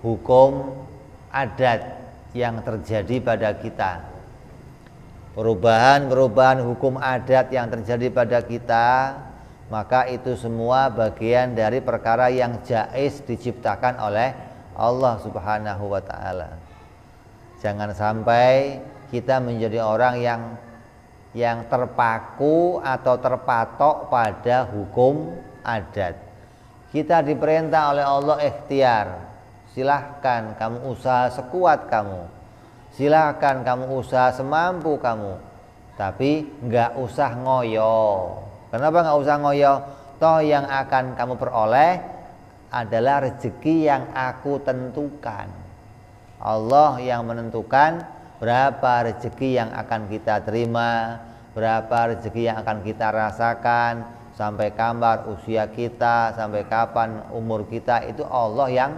hukum adat yang terjadi pada kita, perubahan hukum adat yang terjadi pada kita, maka itu semua bagian dari perkara yang jaiz diciptakan oleh Allah Subhanahu wa ta'ala. Jangan sampai kita menjadi orang yang terpaku atau terpatok pada hukum adat. Kita diperintah oleh Allah ikhtiar. Silahkan kamu usaha sekuat kamu, silahkan kamu usaha semampu kamu, tapi nggak usah ngoyo. Kenapa nggak usah ngoyo? Toh yang akan kamu peroleh adalah rezeki yang aku tentukan. Allah yang menentukan berapa rezeki yang akan kita terima, berapa rezeki yang akan kita rasakan, sampai kapan usia kita, sampai kapan umur kita, itu Allah yang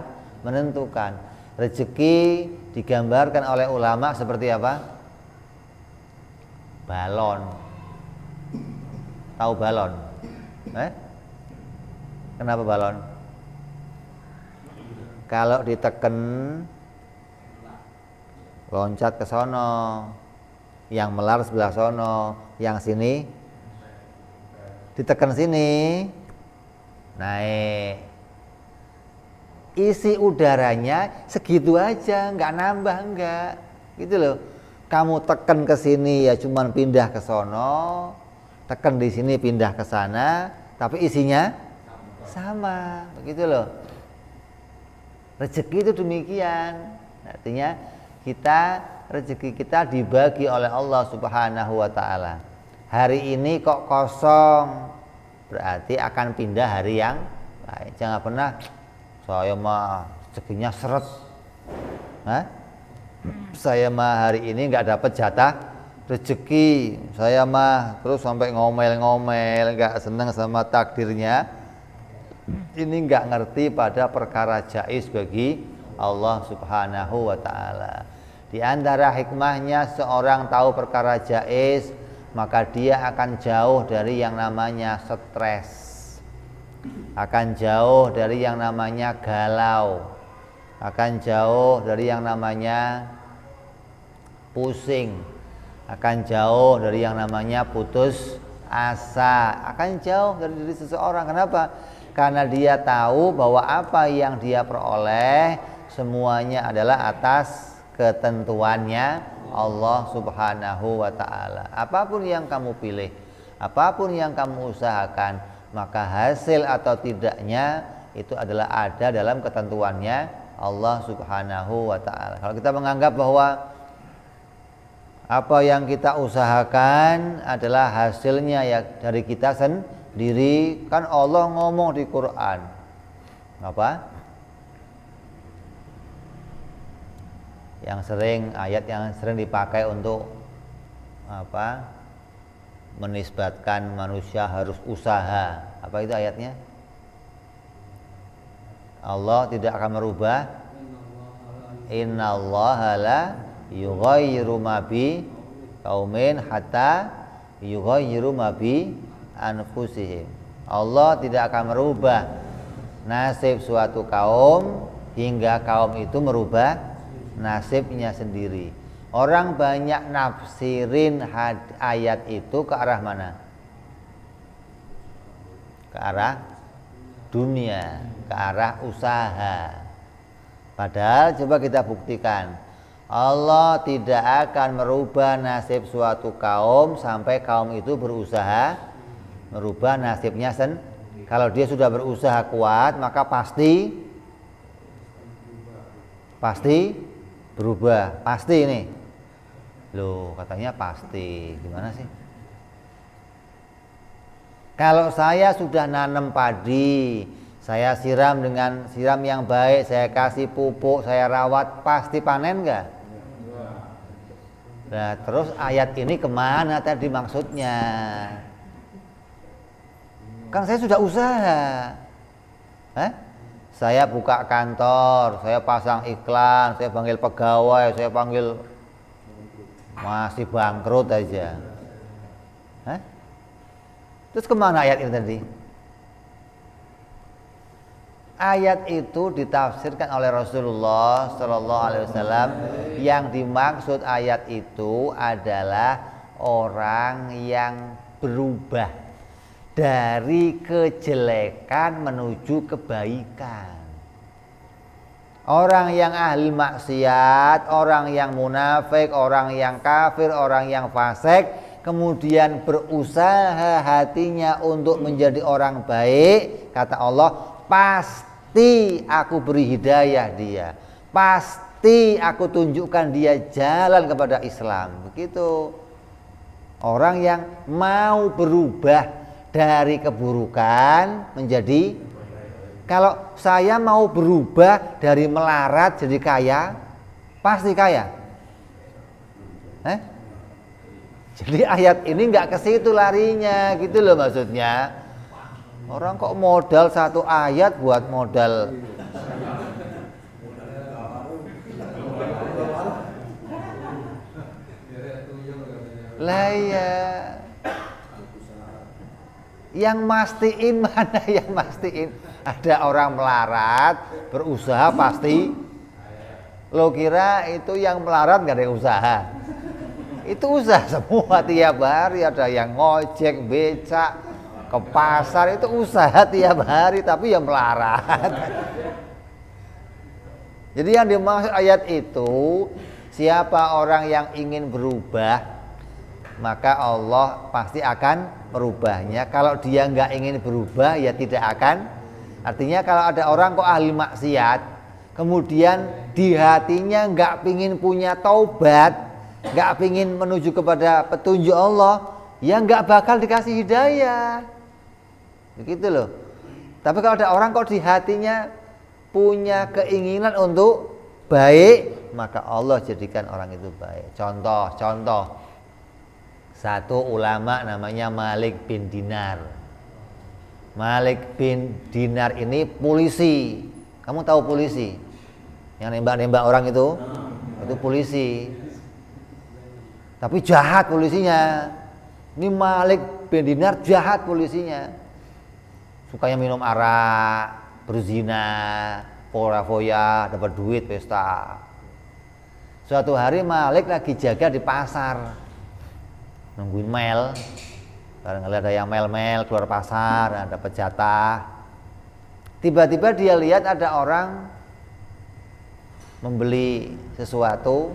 menentukan. Rezeki digambarkan oleh ulama seperti apa? Balon. Tahu balon? Kenapa balon? Kalau diteken loncat ke sono, yang melar sebelah sono, yang sini ditekan sini, naik. Isi udaranya segitu aja, nggak nambah, nggak, gitu loh. Kamu tekan ke sini ya cuman pindah ke sono, tekan di sini pindah ke sana, tapi isinya sama, begitu loh. Rezeki itu demikian. Artinya rezeki kita dibagi oleh Allah Subhanahu wa ta'ala. Hari ini kok kosong, berarti akan pindah hari yang lain. Jangan pernah saya mah rezekinya seret, saya mah hari ini nggak dapat jatah rezeki, saya mah terus sampai ngomel-ngomel, nggak senang sama takdirnya. Ini nggak ngerti pada perkara jaiz bagi Allah Subhanahu wa ta'ala. Di antara hikmahnya seorang tahu perkara jaiz, maka dia akan jauh dari yang namanya stres, akan jauh dari yang namanya galau, akan jauh dari yang namanya pusing, akan jauh dari yang namanya putus asa, akan jauh dari diri seseorang. Kenapa? Karena dia tahu bahwa apa yang dia peroleh semuanya adalah atas ketentuannya Allah Subhanahu wa ta'ala. Apapun yang kamu pilih, apapun yang kamu usahakan, maka hasil atau tidaknya itu adalah ada dalam ketentuannya Allah Subhanahu wa ta'ala. Kalau kita menganggap bahwa apa yang kita usahakan adalah hasilnya ya dari kita sendiri, kan Allah ngomong di Quran apa? Ayat yang sering dipakai untuk apa? Menisbatkan manusia harus usaha. Apa itu ayatnya? Allah tidak akan merubah. Innallaha la yughayyiru ma bi qaumin hatta yughayyiru ma bi anfusihim. Allah tidak akan merubah nasib suatu kaum hingga kaum itu merubah nasibnya sendiri. Orang banyak nafsirin ayat itu ke arah mana? Ke arah dunia, ke arah usaha. Padahal coba kita buktikan, Allah tidak akan merubah nasib suatu kaum sampai kaum itu berusaha merubah nasibnya Kalau dia sudah berusaha kuat, maka pasti berubah. Pasti ini. Loh, katanya pasti. Gimana sih? Kalau saya sudah nanam padi, saya siram dengan siram yang baik, saya kasih pupuk, saya rawat, pasti panen enggak? Nah, terus ayat ini kemana tadi maksudnya? Kan saya sudah usaha. Saya buka kantor, saya pasang iklan, saya panggil pegawai, saya panggil, masih bangkrut aja. Terus kemana ayat ini tadi? Ayat itu ditafsirkan oleh Rasulullah Sallallahu Alaihi Wasallam. Yang dimaksud ayat itu adalah orang yang berubah dari kejelekan menuju kebaikan. Orang yang ahli maksiat, orang yang munafik, orang yang kafir, orang yang fasik, kemudian berusaha hatinya untuk menjadi orang baik, kata Allah, pasti aku beri hidayah dia, pasti aku tunjukkan dia jalan kepada Islam. Begitu. Orang yang mau berubah dari keburukan menjadi, kalau saya mau berubah dari melarat jadi kaya, pasti kaya. Jadi ayat ini nggak ke situ larinya, gitu loh maksudnya. Orang kok modal satu ayat buat modal. Lah ya. Yang mastiin mana yang mastiin? Ada orang melarat, berusaha pasti. Lo kira itu yang melarat nggak ada usaha? Itu usaha semua tiap hari, ada yang ngojek, becak, ke pasar, itu usaha tiap hari, tapi yang melarat. Jadi yang dimaksud ayat itu, siapa orang yang ingin berubah, maka Allah pasti akan merubahnya. Kalau dia nggak ingin berubah, ya tidak akan. Artinya kalau ada orang kok ahli maksiat, kemudian di hatinya nggak pingin punya taubat, nggak pingin menuju kepada petunjuk Allah, ya nggak bakal dikasih hidayah. Begitu loh. Tapi kalau ada orang kok di hatinya punya keinginan untuk baik, maka Allah jadikan orang itu baik. Contoh. Satu ulama namanya Malik bin Dinar. Malik bin Dinar ini polisi. Kamu tahu polisi? Yang nembak-nembak orang itu polisi. Tapi jahat polisinya. Ini Malik bin Dinar jahat polisinya. Sukanya minum arak, berzina, foya-foya, dapat duit, pesta. Suatu hari Malik lagi jaga di pasar, nungguin mel. Barangkali ada yang mel-mel keluar pasar, dapat jatah. Tiba-tiba dia lihat ada orang membeli sesuatu,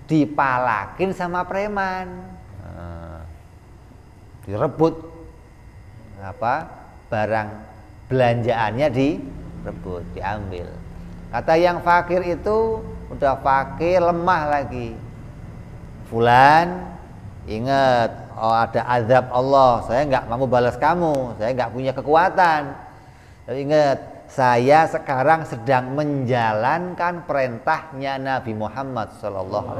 dipalakin sama preman, direbut barang belanjaannya, direbut, diambil. Kata yang fakir itu, udah fakir lemah lagi, fulan, ingat, ada azab Allah, saya nggak mau balas kamu, saya nggak punya kekuatan. Tapi ingat, saya sekarang sedang menjalankan perintahnya Nabi Muhammad SAW.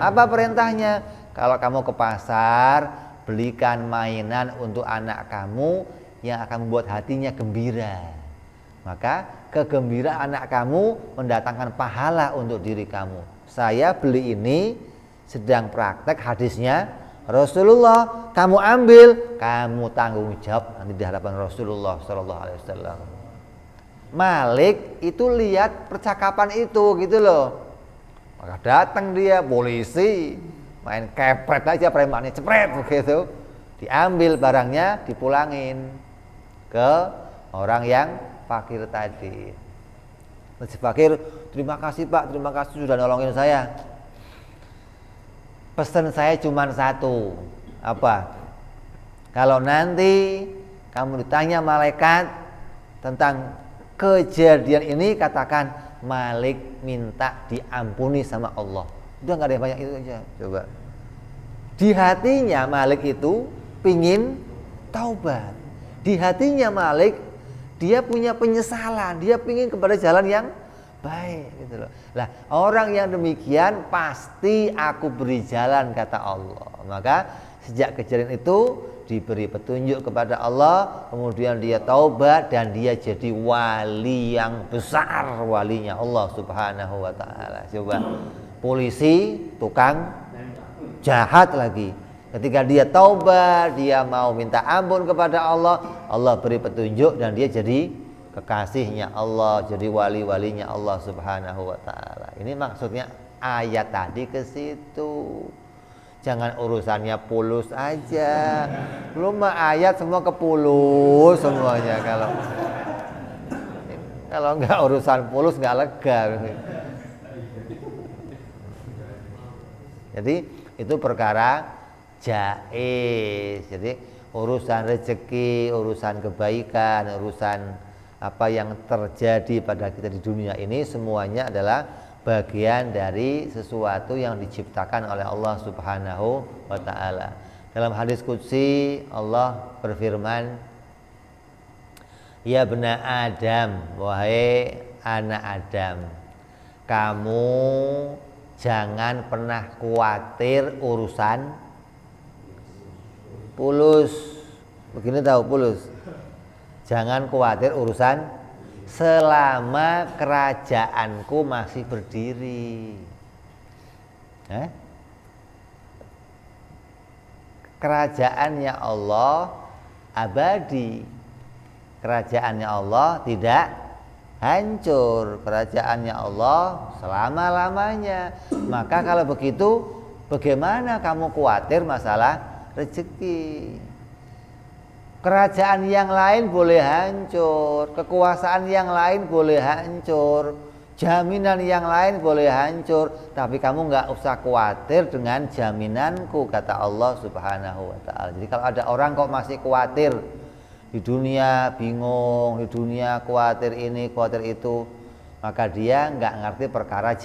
Apa perintahnya? Kalau kamu ke pasar, belikan mainan untuk anak kamu yang akan membuat hatinya gembira. Maka kegembiraan anak kamu mendatangkan pahala untuk diri kamu. Saya beli ini sedang praktek hadisnya Rasulullah, kamu ambil, kamu tanggung jawab nanti di hadapan Rasulullah sallallahu alaihi wasallam. Malik itu lihat percakapan itu gitu loh. Maka datang dia polisi, main kepret aja premannya cepret begitu. Diambil barangnya, dipulangin ke orang yang fakir tadi. Si fakir, terima kasih Pak, terima kasih sudah nolongin saya. Pesan saya cuma satu, apa? Kalau nanti kamu ditanya malaikat tentang kejadian ini, katakan Malik minta diampuni sama Allah. Udah nggak ada yang banyak itu aja. Coba. Di hatinya Malik itu pingin taubat. Di hatinya Malik dia punya penyesalan, dia pingin kepada jalan yang baik gitu loh. Lah, orang yang demikian pasti aku beri jalan kata Allah. Maka sejak kejadian itu diberi petunjuk kepada Allah, kemudian dia taubat dan dia jadi wali yang besar, walinya Allah Subhanahu wa taala. Coba polisi, tukang jahat lagi. Ketika dia taubat, dia mau minta ampun kepada Allah, Allah beri petunjuk dan dia jadi kekasihnya Allah, jadi wali-walinya Allah Subhanahu wa taala. Ini maksudnya ayat tadi ke situ. Jangan urusannya pulus aja. Belum mah ayat semua kepulus semuanya kalau enggak urusan pulus enggak lega. Jadi itu perkara jaiz. Jadi urusan rezeki, urusan kebaikan, urusan apa yang terjadi pada kita di dunia ini semuanya adalah bagian dari sesuatu yang diciptakan oleh Allah Subhanahu wa taala. Dalam hadis qudsi Allah berfirman, "Ya bena Adam, wahai anak Adam, kamu jangan pernah khawatir urusan pulus." Begini tahu pulus? Jangan khawatir urusan selama kerajaanku masih berdiri. Kerajaannya Allah abadi. Kerajaannya Allah tidak hancur. Kerajaannya Allah selama-lamanya. Maka kalau begitu, bagaimana kamu khawatir masalah rezeki? Kerajaan yang lain boleh hancur, kekuasaan yang lain boleh hancur, jaminan yang lain boleh hancur, tapi kamu nggak usah khawatir dengan jaminanku, kata Allah Subhanahu wa taala. Jadi kalau ada orang kok masih khawatir di dunia, bingung di dunia, khawatir ini, khawatir itu, maka dia nggak ngerti perkara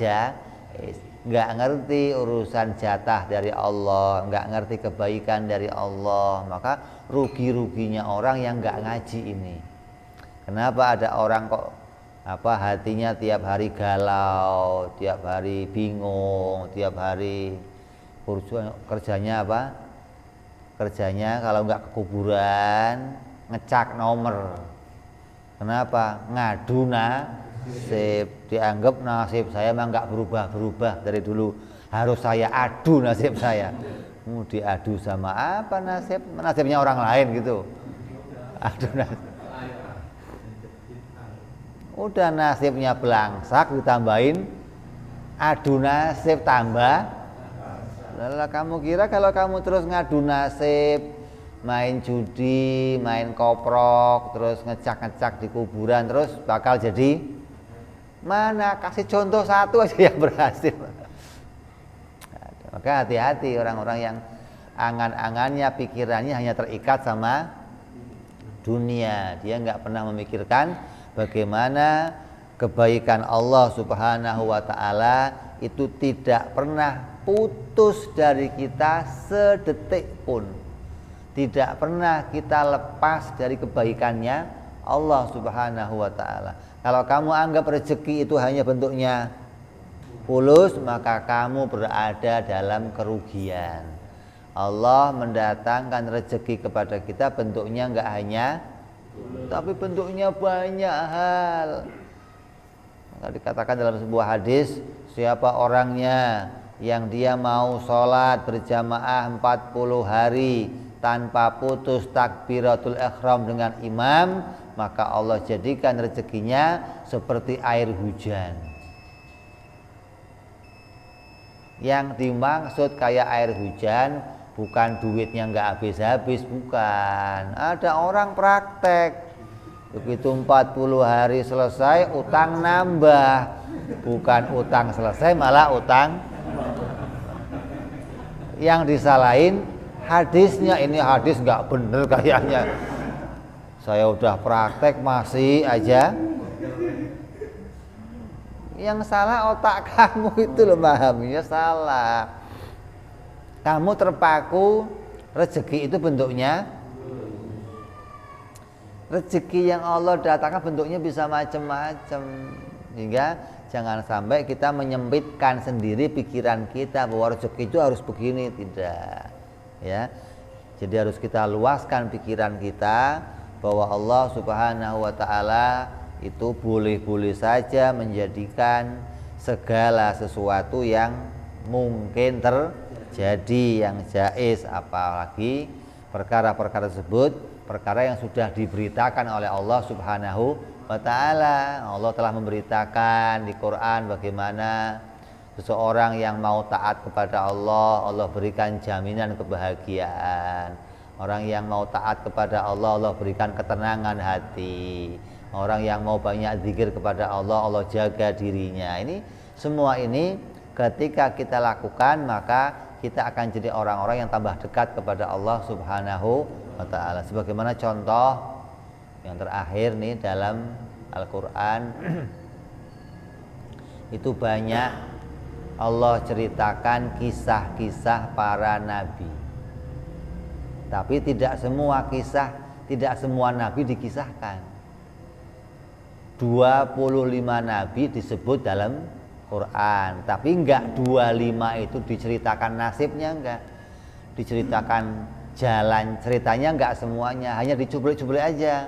nggak ngerti urusan jatah dari Allah, nggak ngerti kebaikan dari Allah. Maka rugi-ruginya orang yang nggak ngaji ini. Kenapa ada orang kok hatinya tiap hari galau, tiap hari bingung, tiap hari kerjanya kerjanya kalau nggak ke kuburan ngecak nomor. Kenapa? Ngadu nasib. Dianggap nasib saya mah nggak berubah-berubah dari dulu, harus saya adu nasib saya. Mau diadu sama apa nasibnya orang lain gitu. Adu nasib. Udah nasibnya belangsak ditambahin adu nasib tambah. Lah kamu kira kalau kamu terus ngadu nasib, main judi, main koprok, terus ngecak-ngecak di kuburan, terus bakal jadi mana? Kasih contoh satu aja yang berhasil. Maka hati-hati orang-orang yang angan-angannya, pikirannya hanya terikat sama dunia. Dia nggak pernah memikirkan bagaimana kebaikan Allah Subhanahu wa taala itu tidak pernah putus dari kita sedetik pun. Tidak pernah kita lepas dari kebaikannya Allah Subhanahu wa taala. Kalau kamu anggap rezeki itu hanya bentuknya pulus, maka kamu berada dalam kerugian. Allah mendatangkan rezeki kepada kita bentuknya enggak hanya tapi bentuknya banyak hal. Maka dikatakan dalam sebuah hadis, siapa orangnya yang dia mau sholat berjamaah 40 hari tanpa putus takbiratul ihram dengan imam, maka Allah jadikan rezekinya seperti air hujan. Yang dimaksud kayak air hujan bukan duitnya nggak habis-habis, bukan. Ada orang praktek begitu 40 hari selesai utang nambah, bukan utang selesai malah utang. Yang disalahin hadisnya, ini hadis nggak bener kayaknya. Saya udah praktek masih aja. Yang salah otak kamu itu loh, memahaminya salah. Kamu terpaku rezeki itu bentuknya, rezeki yang Allah datangkan bentuknya bisa macam-macam, hingga jangan sampai kita menyempitkan sendiri pikiran kita bahwa rezeki itu harus begini, tidak. Ya, jadi harus kita luaskan pikiran kita bahwa Allah Subhanahu wa Ta'ala itu boleh-boleh saja menjadikan segala sesuatu yang mungkin terjadi, yang jaiz, apalagi perkara-perkara tersebut perkara yang sudah diberitakan oleh Allah Subhanahu wa Ta'ala. Allah telah memberitakan di Quran bagaimana seseorang yang mau taat kepada Allah, Allah berikan jaminan kebahagiaan. Orang yang mau taat kepada Allah, Allah berikan ketenangan hati. Orang yang mau banyak zikir kepada Allah, Allah jaga dirinya. Ini semua ini ketika kita lakukan, maka kita akan jadi orang-orang yang tambah dekat kepada Allah Subhanahu wa Ta'ala. Sebagaimana contoh yang terakhir nih dalam Al-Quran itu banyak Allah ceritakan kisah-kisah para nabi. Tapi tidak semua kisah, tidak semua nabi dikisahkan. 25 nabi disebut dalam Quran, tapi enggak 25 itu diceritakan nasibnya, enggak. Diceritakan jalan ceritanya, enggak semuanya, hanya dicuplik-cuplik aja.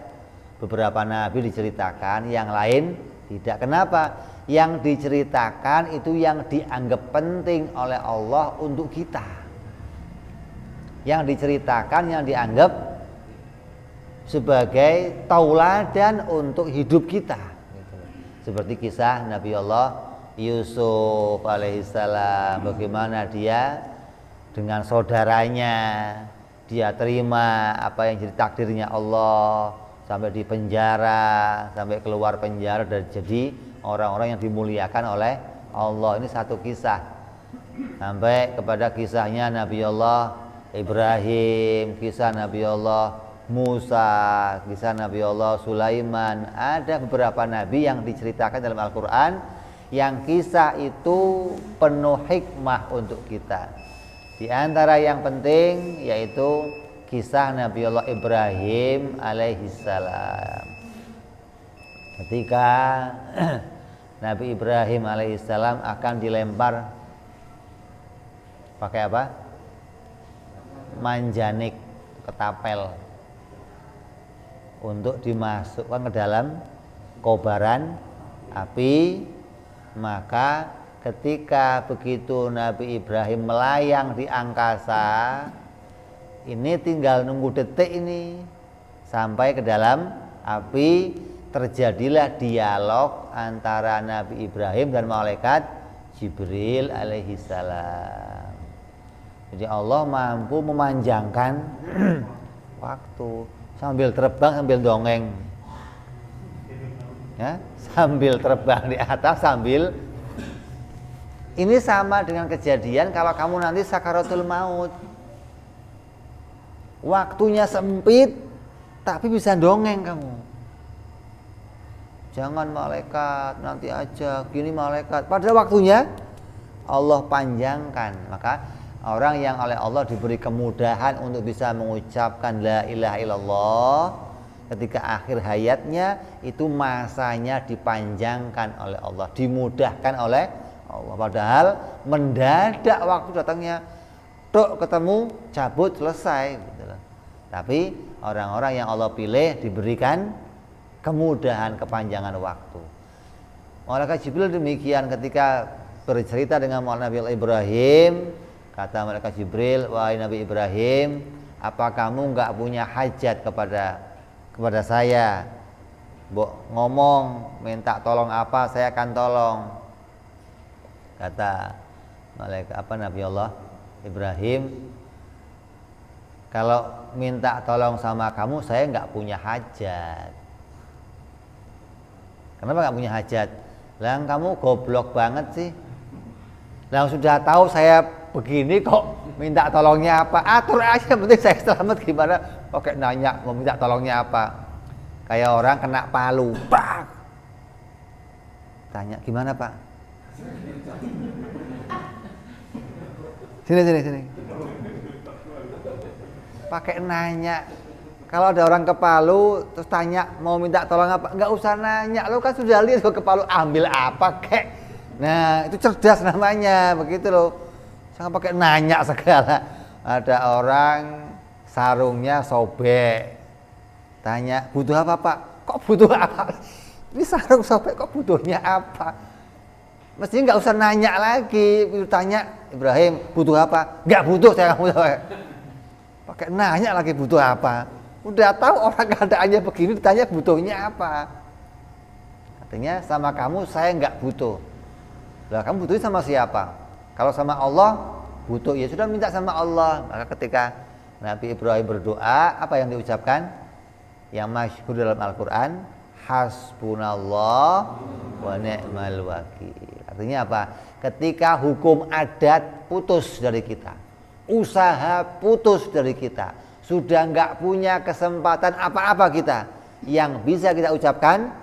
Beberapa nabi diceritakan, yang lain tidak. Kenapa? Yang diceritakan itu yang dianggap penting oleh Allah untuk kita. Yang diceritakan yang dianggap sebagai tauladan untuk hidup kita. Seperti kisah Nabi Allah Yusuf alaihissalam, bagaimana dia dengan saudaranya, dia terima apa yang jadi takdirnya Allah, sampai di penjara, sampai keluar penjara dan jadi orang-orang yang dimuliakan oleh Allah. Ini satu kisah. Sampai kepada kisahnya Nabi Allah Ibrahim, kisah Nabi Allah Musa, kisah Nabi Allah Sulaiman. Ada beberapa nabi yang diceritakan dalam Al-Quran yang kisah itu penuh hikmah untuk kita. Di antara yang penting yaitu kisah Nabi Allah Ibrahim alaihissalam. Ketika Nabi Ibrahim alaihissalam akan dilempar pakai apa? Manjanik, ketapel, untuk dimasukkan ke dalam kobaran api. Maka ketika begitu Nabi Ibrahim melayang di angkasa, ini tinggal nunggu detik ini sampai ke dalam api, terjadilah dialog antara Nabi Ibrahim dan malaikat Jibril alaihissalam. Jadi Allah mampu memanjangkan waktu sambil terbang, sambil dongeng, ya, sambil terbang di atas, sambil. Ini sama dengan kejadian kalau kamu nanti sakaratul maut, waktunya sempit tapi bisa dongeng kamu. Jangan malaikat, nanti aja gini malaikat, pada waktunya Allah panjangkan. Maka orang yang oleh Allah diberi kemudahan untuk bisa mengucapkan la ilaha illallah ketika akhir hayatnya, itu masanya dipanjangkan oleh Allah, dimudahkan oleh Allah. Padahal mendadak waktu datangnya, tok ketemu, cabut, selesai gitu loh. Tapi orang-orang yang Allah pilih diberikan kemudahan, kepanjangan waktu. Malaikat Jibril demikian, ketika bercerita dengan Nabi Ibrahim, kata malaikat Jibril, wahai Nabi Ibrahim, apa kamu enggak punya hajat kepada saya? Ngomong, minta tolong apa, saya akan tolong. Kata malaikat Nabi Allah Ibrahim, kalau minta tolong sama kamu, saya enggak punya hajat. Kenapa enggak punya hajat? Lah kamu goblok banget sih. Lah sudah tahu saya begini kok minta tolongnya apa? Atur aja, penting saya selamat. Gimana pakai nanya mau minta tolongnya apa? Kayak orang kena palu, bang. Tanya gimana Pak? Sini. Pakai nanya. Kalau ada orang ke Palu terus tanya mau minta tolong apa, nggak usah nanya, lo kan sudah lihat ke Palu, ambil apa kek. Nah itu cerdas namanya, begitu loh. Jangan pakai nanya segala. Ada orang sarungnya sobek, tanya butuh apa Pak? Kok butuh apa? Ini sarung sobek kok butuhnya apa? Mestinya nggak usah nanya lagi. Tanya Ibrahim butuh apa? Nggak butuh, saya nggak butuh. Pakai nanya lagi butuh apa? Udah tahu orang keadaannya begini, ditanya butuhnya apa. Artinya sama kamu saya nggak butuh. Lah kamu butuhnya sama siapa? Kalau sama Allah butuh, ya sudah minta sama Allah. Maka ketika Nabi Ibrahim berdoa, apa yang diucapkan? Yang masyhur dalam Al-Quran, hasbunallah wa ni'mal wakil. Artinya apa? Ketika hukum adat putus dari kita, usaha putus dari kita, sudah nggak punya kesempatan apa-apa kita, yang bisa kita ucapkan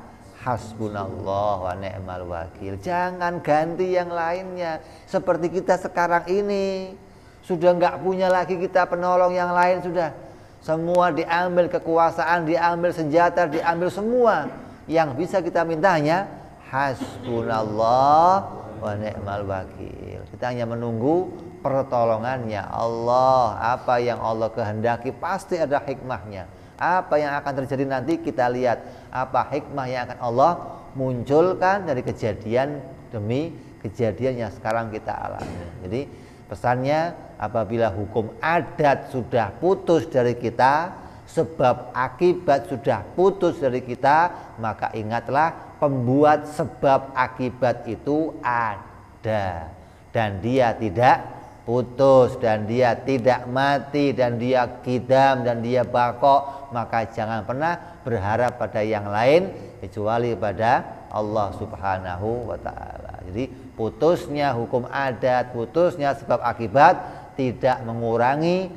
hasbunallah wa ni'mal wakil. Jangan ganti yang lainnya. Seperti kita sekarang ini sudah nggak punya lagi kita penolong yang lain, sudah semua diambil kekuasaan, diambil senjata, diambil semua. Yang bisa kita mintanya hasbunallah wa ni'mal wakil. Kita hanya menunggu pertolongannya Allah. Apa yang Allah kehendaki pasti ada hikmahnya. Apa yang akan terjadi nanti kita lihat apa hikmah yang akan Allah munculkan dari kejadian demi kejadian yang sekarang kita alami. Jadi pesannya, apabila hukum adat sudah putus dari kita, sebab akibat sudah putus dari kita, maka ingatlah pembuat sebab akibat itu ada, dan dia tidak putus, dan dia tidak mati, dan dia qidam, dan dia baqo. Maka jangan pernah berharap pada yang lain kecuali pada Allah Subhanahu wa ta'ala. Jadi putusnya hukum adat, putusnya sebab akibat tidak mengurangi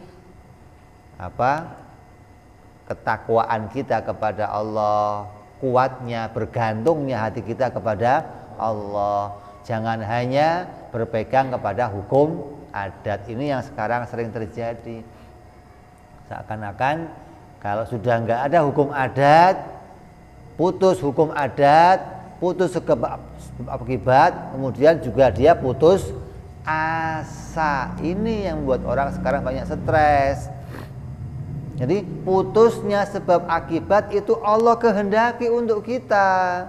ketakwaan kita kepada Allah, kuatnya bergantungnya hati kita kepada Allah. Jangan hanya berpegang kepada hukum adat. Ini yang sekarang sering terjadi. Seakan-akan kalau sudah nggak ada hukum adat, putus hukum adat, putus sebab akibat, kemudian juga dia putus asa. Ini yang membuat orang sekarang banyak stres. Jadi putusnya sebab akibat itu Allah kehendaki untuk kita.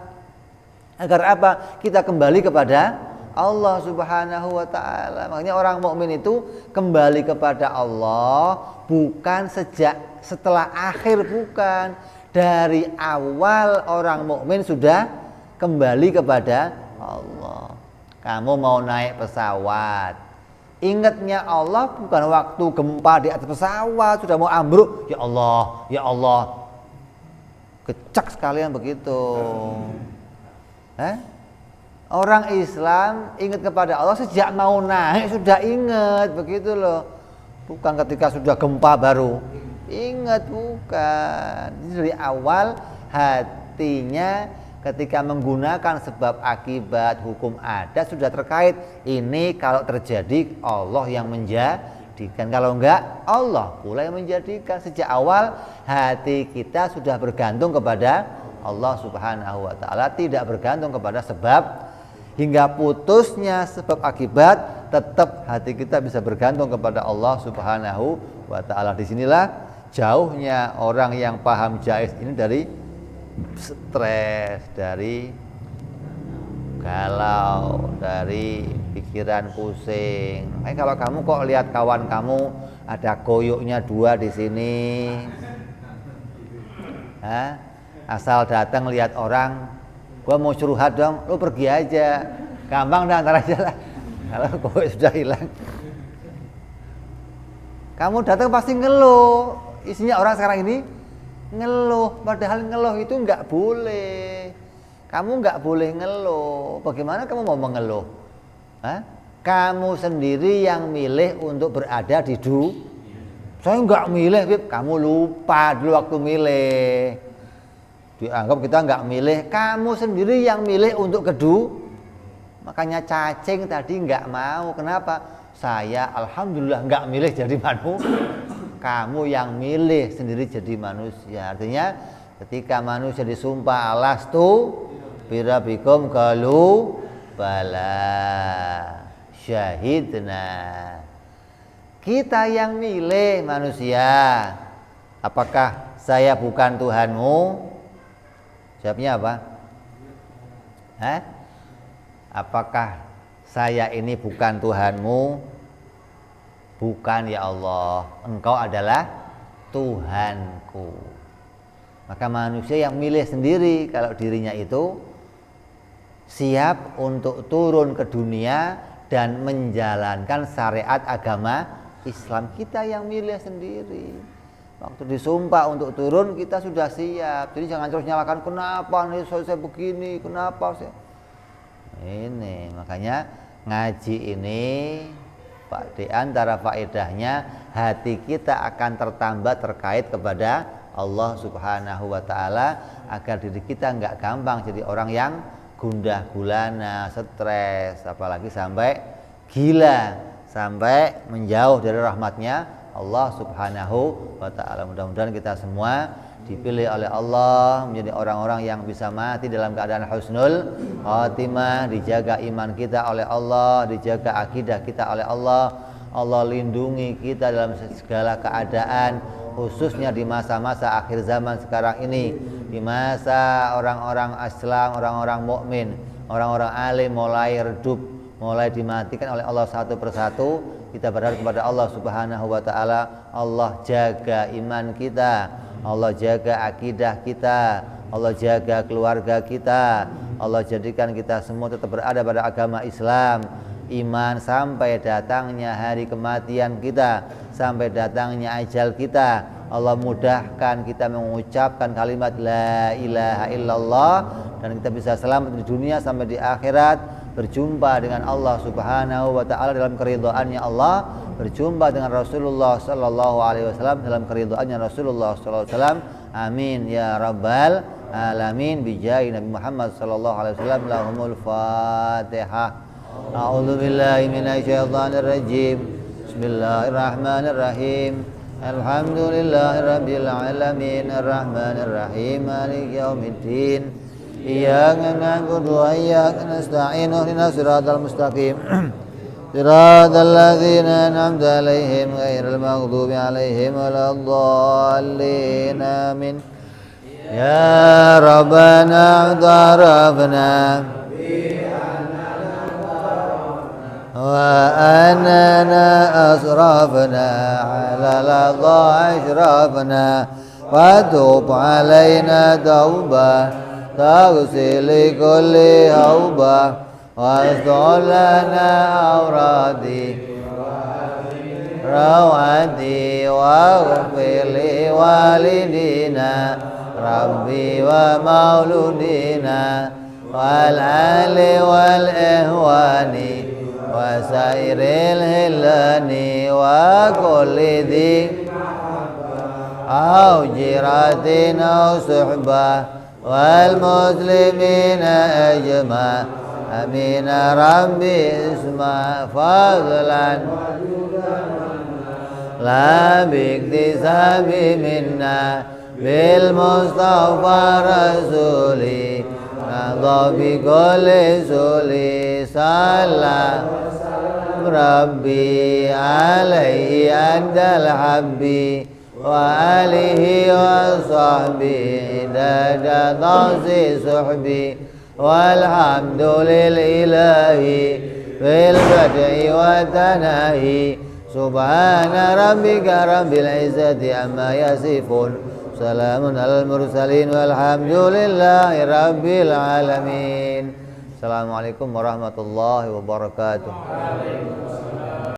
Agar apa? Kita kembali kepada Allah Subhanahu wa ta'ala. Makanya orang mukmin itu kembali kepada Allah bukan setelah akhir, bukan. Dari awal orang mukmin sudah kembali kepada Allah. Kamu mau naik pesawat, ingatnya Allah bukan waktu gempa di atas pesawat sudah mau ambruk, ya Allah, kecak sekalian begitu. Orang Islam ingat kepada Allah sejak mau naik sudah ingat, begitu loh. Bukan ketika sudah gempa baru ingat, bukan. Dari awal hatinya ketika menggunakan sebab akibat hukum adat sudah terkait. Ini kalau terjadi Allah yang menjadikan, kalau enggak Allah pula yang menjadikan. Sejak awal hati kita sudah bergantung kepada Allah Subhanahu wa ta'ala, tidak bergantung kepada sebab. Hingga putusnya sebab akibat, tetap hati kita bisa bergantung kepada Allah Subhanahu wa ta'ala. Disinilah jauhnya orang yang paham jaiz ini dari stres, dari galau, dari pikiran pusing. Kalau kamu kok lihat kawan kamu ada koyoknya 2 di sini, asal datang lihat orang, gua mau curhat dong, lu pergi aja, gampang dah, antar aja lah. Kalau koyok sudah hilang, kamu datang pasti ngeluh. Isinya orang sekarang ini ngeluh, padahal ngeluh itu nggak boleh. Kamu nggak boleh ngeluh. Bagaimana kamu mau mengeluh? Kamu sendiri yang milih untuk berada di dunia. Saya nggak milih, Bib. Kamu lupa dulu waktu milih. Dianggap kita nggak milih. Kamu sendiri yang milih untuk kedu. Makanya cacing tadi nggak mau. Kenapa? Saya alhamdulillah nggak milih jadi manusia. Kamu yang milih sendiri jadi manusia. Artinya ketika manusia disumpah alastu birabikum qalu bala syahidna. Kita yang milih manusia. Apakah saya bukan Tuhanmu? Jawabnya apa? Apakah saya ini bukan Tuhanmu? Bukan ya Allah, Engkau adalah Tuhanku. Maka manusia yang milih sendiri kalau dirinya itu siap untuk turun ke dunia dan menjalankan syariat agama Islam. Kita yang milih sendiri. Waktu disumpah untuk turun kita sudah siap. Jadi jangan terus nyalakan, kenapa nih saya begini, kenapa saya. Ini makanya ngaji ini Pak, di antara faedahnya hati kita akan tertambah terkait kepada Allah Subhanahu wa Ta'ala, agar diri kita nggak gampang jadi orang yang gundah gulana, stres, apalagi sampai gila, sampai menjauh dari rahmatnya Allah Subhanahu wa Ta'ala. Mudah-mudahan kita semua dipilih oleh Allah menjadi orang-orang yang bisa mati dalam keadaan husnul khatimah, dijaga iman kita oleh Allah, dijaga akidah kita oleh Allah. Allah lindungi kita dalam segala keadaan, khususnya di masa-masa akhir zaman sekarang ini, di masa orang-orang Islam, orang-orang mukmin, orang-orang alim mulai redup, mulai dimatikan oleh Allah satu persatu. Kita berharap kepada Allah Subhanahu wa Ta'ala, Allah jaga iman kita, Allah jaga akidah kita, Allah jaga keluarga kita, Allah jadikan kita semua tetap berada pada agama Islam, iman sampai datangnya hari kematian kita, sampai datangnya ajal kita. Allah mudahkan kita mengucapkan kalimat la ilaha illallah, dan kita bisa selamat di dunia sampai di akhirat, berjumpa dengan Allah Subhanahu wa Ta'ala dalam keridhaannya Allah, berjumpa dengan Rasulullah sallallahu alaihi wasallam dalam keridhaannya Rasulullah sallallahu alaihi wasallam. Amin ya rabbal alamin, bijahi Nabi Muhammad sallallahu alaihi wasallam. Lahumul Fatihah. A'udzu billahi minasyaitonir rajim. Bismillahirrahmanirrahim. Alhamdulillahirabbil alamin, arrahmanir rahim, maliki yaumiddin. Iyyaka na'budu wa iyyaka nasta'in, ihdinas siratal mustaqim. Siratal ladzina an'amta 'alaihim ghairil maghdubi 'alaihim waladdallin. Amin. Ya Rabbana tarafna wa anana asrafna 'ala ladha ashrafna wa tub 'alaina tauba تغسل كل هوبة واستر لنا أورادي روادي واغفر لوالدينا ربي ومولودينا والآل والإخوان وسائر الهلان وكل ذي أو جيرة أو صحبة والمسلمين أجمع. أمين ربي اسمع فضلا لا باكتساب منا بالمصطفى رسولي نضى بكل سولي صلى ربي عليه أنت الحبي وآله وصحبه دجا ضعصي صحبي walhamdulillahi fil bad'i wa tanahi subhana rabbika rabbil izzati amma yasifun salamun alal mursalin walhamdulillahi rabbil alamin. Assalamualaikum warahmatullahi wabarakatuh.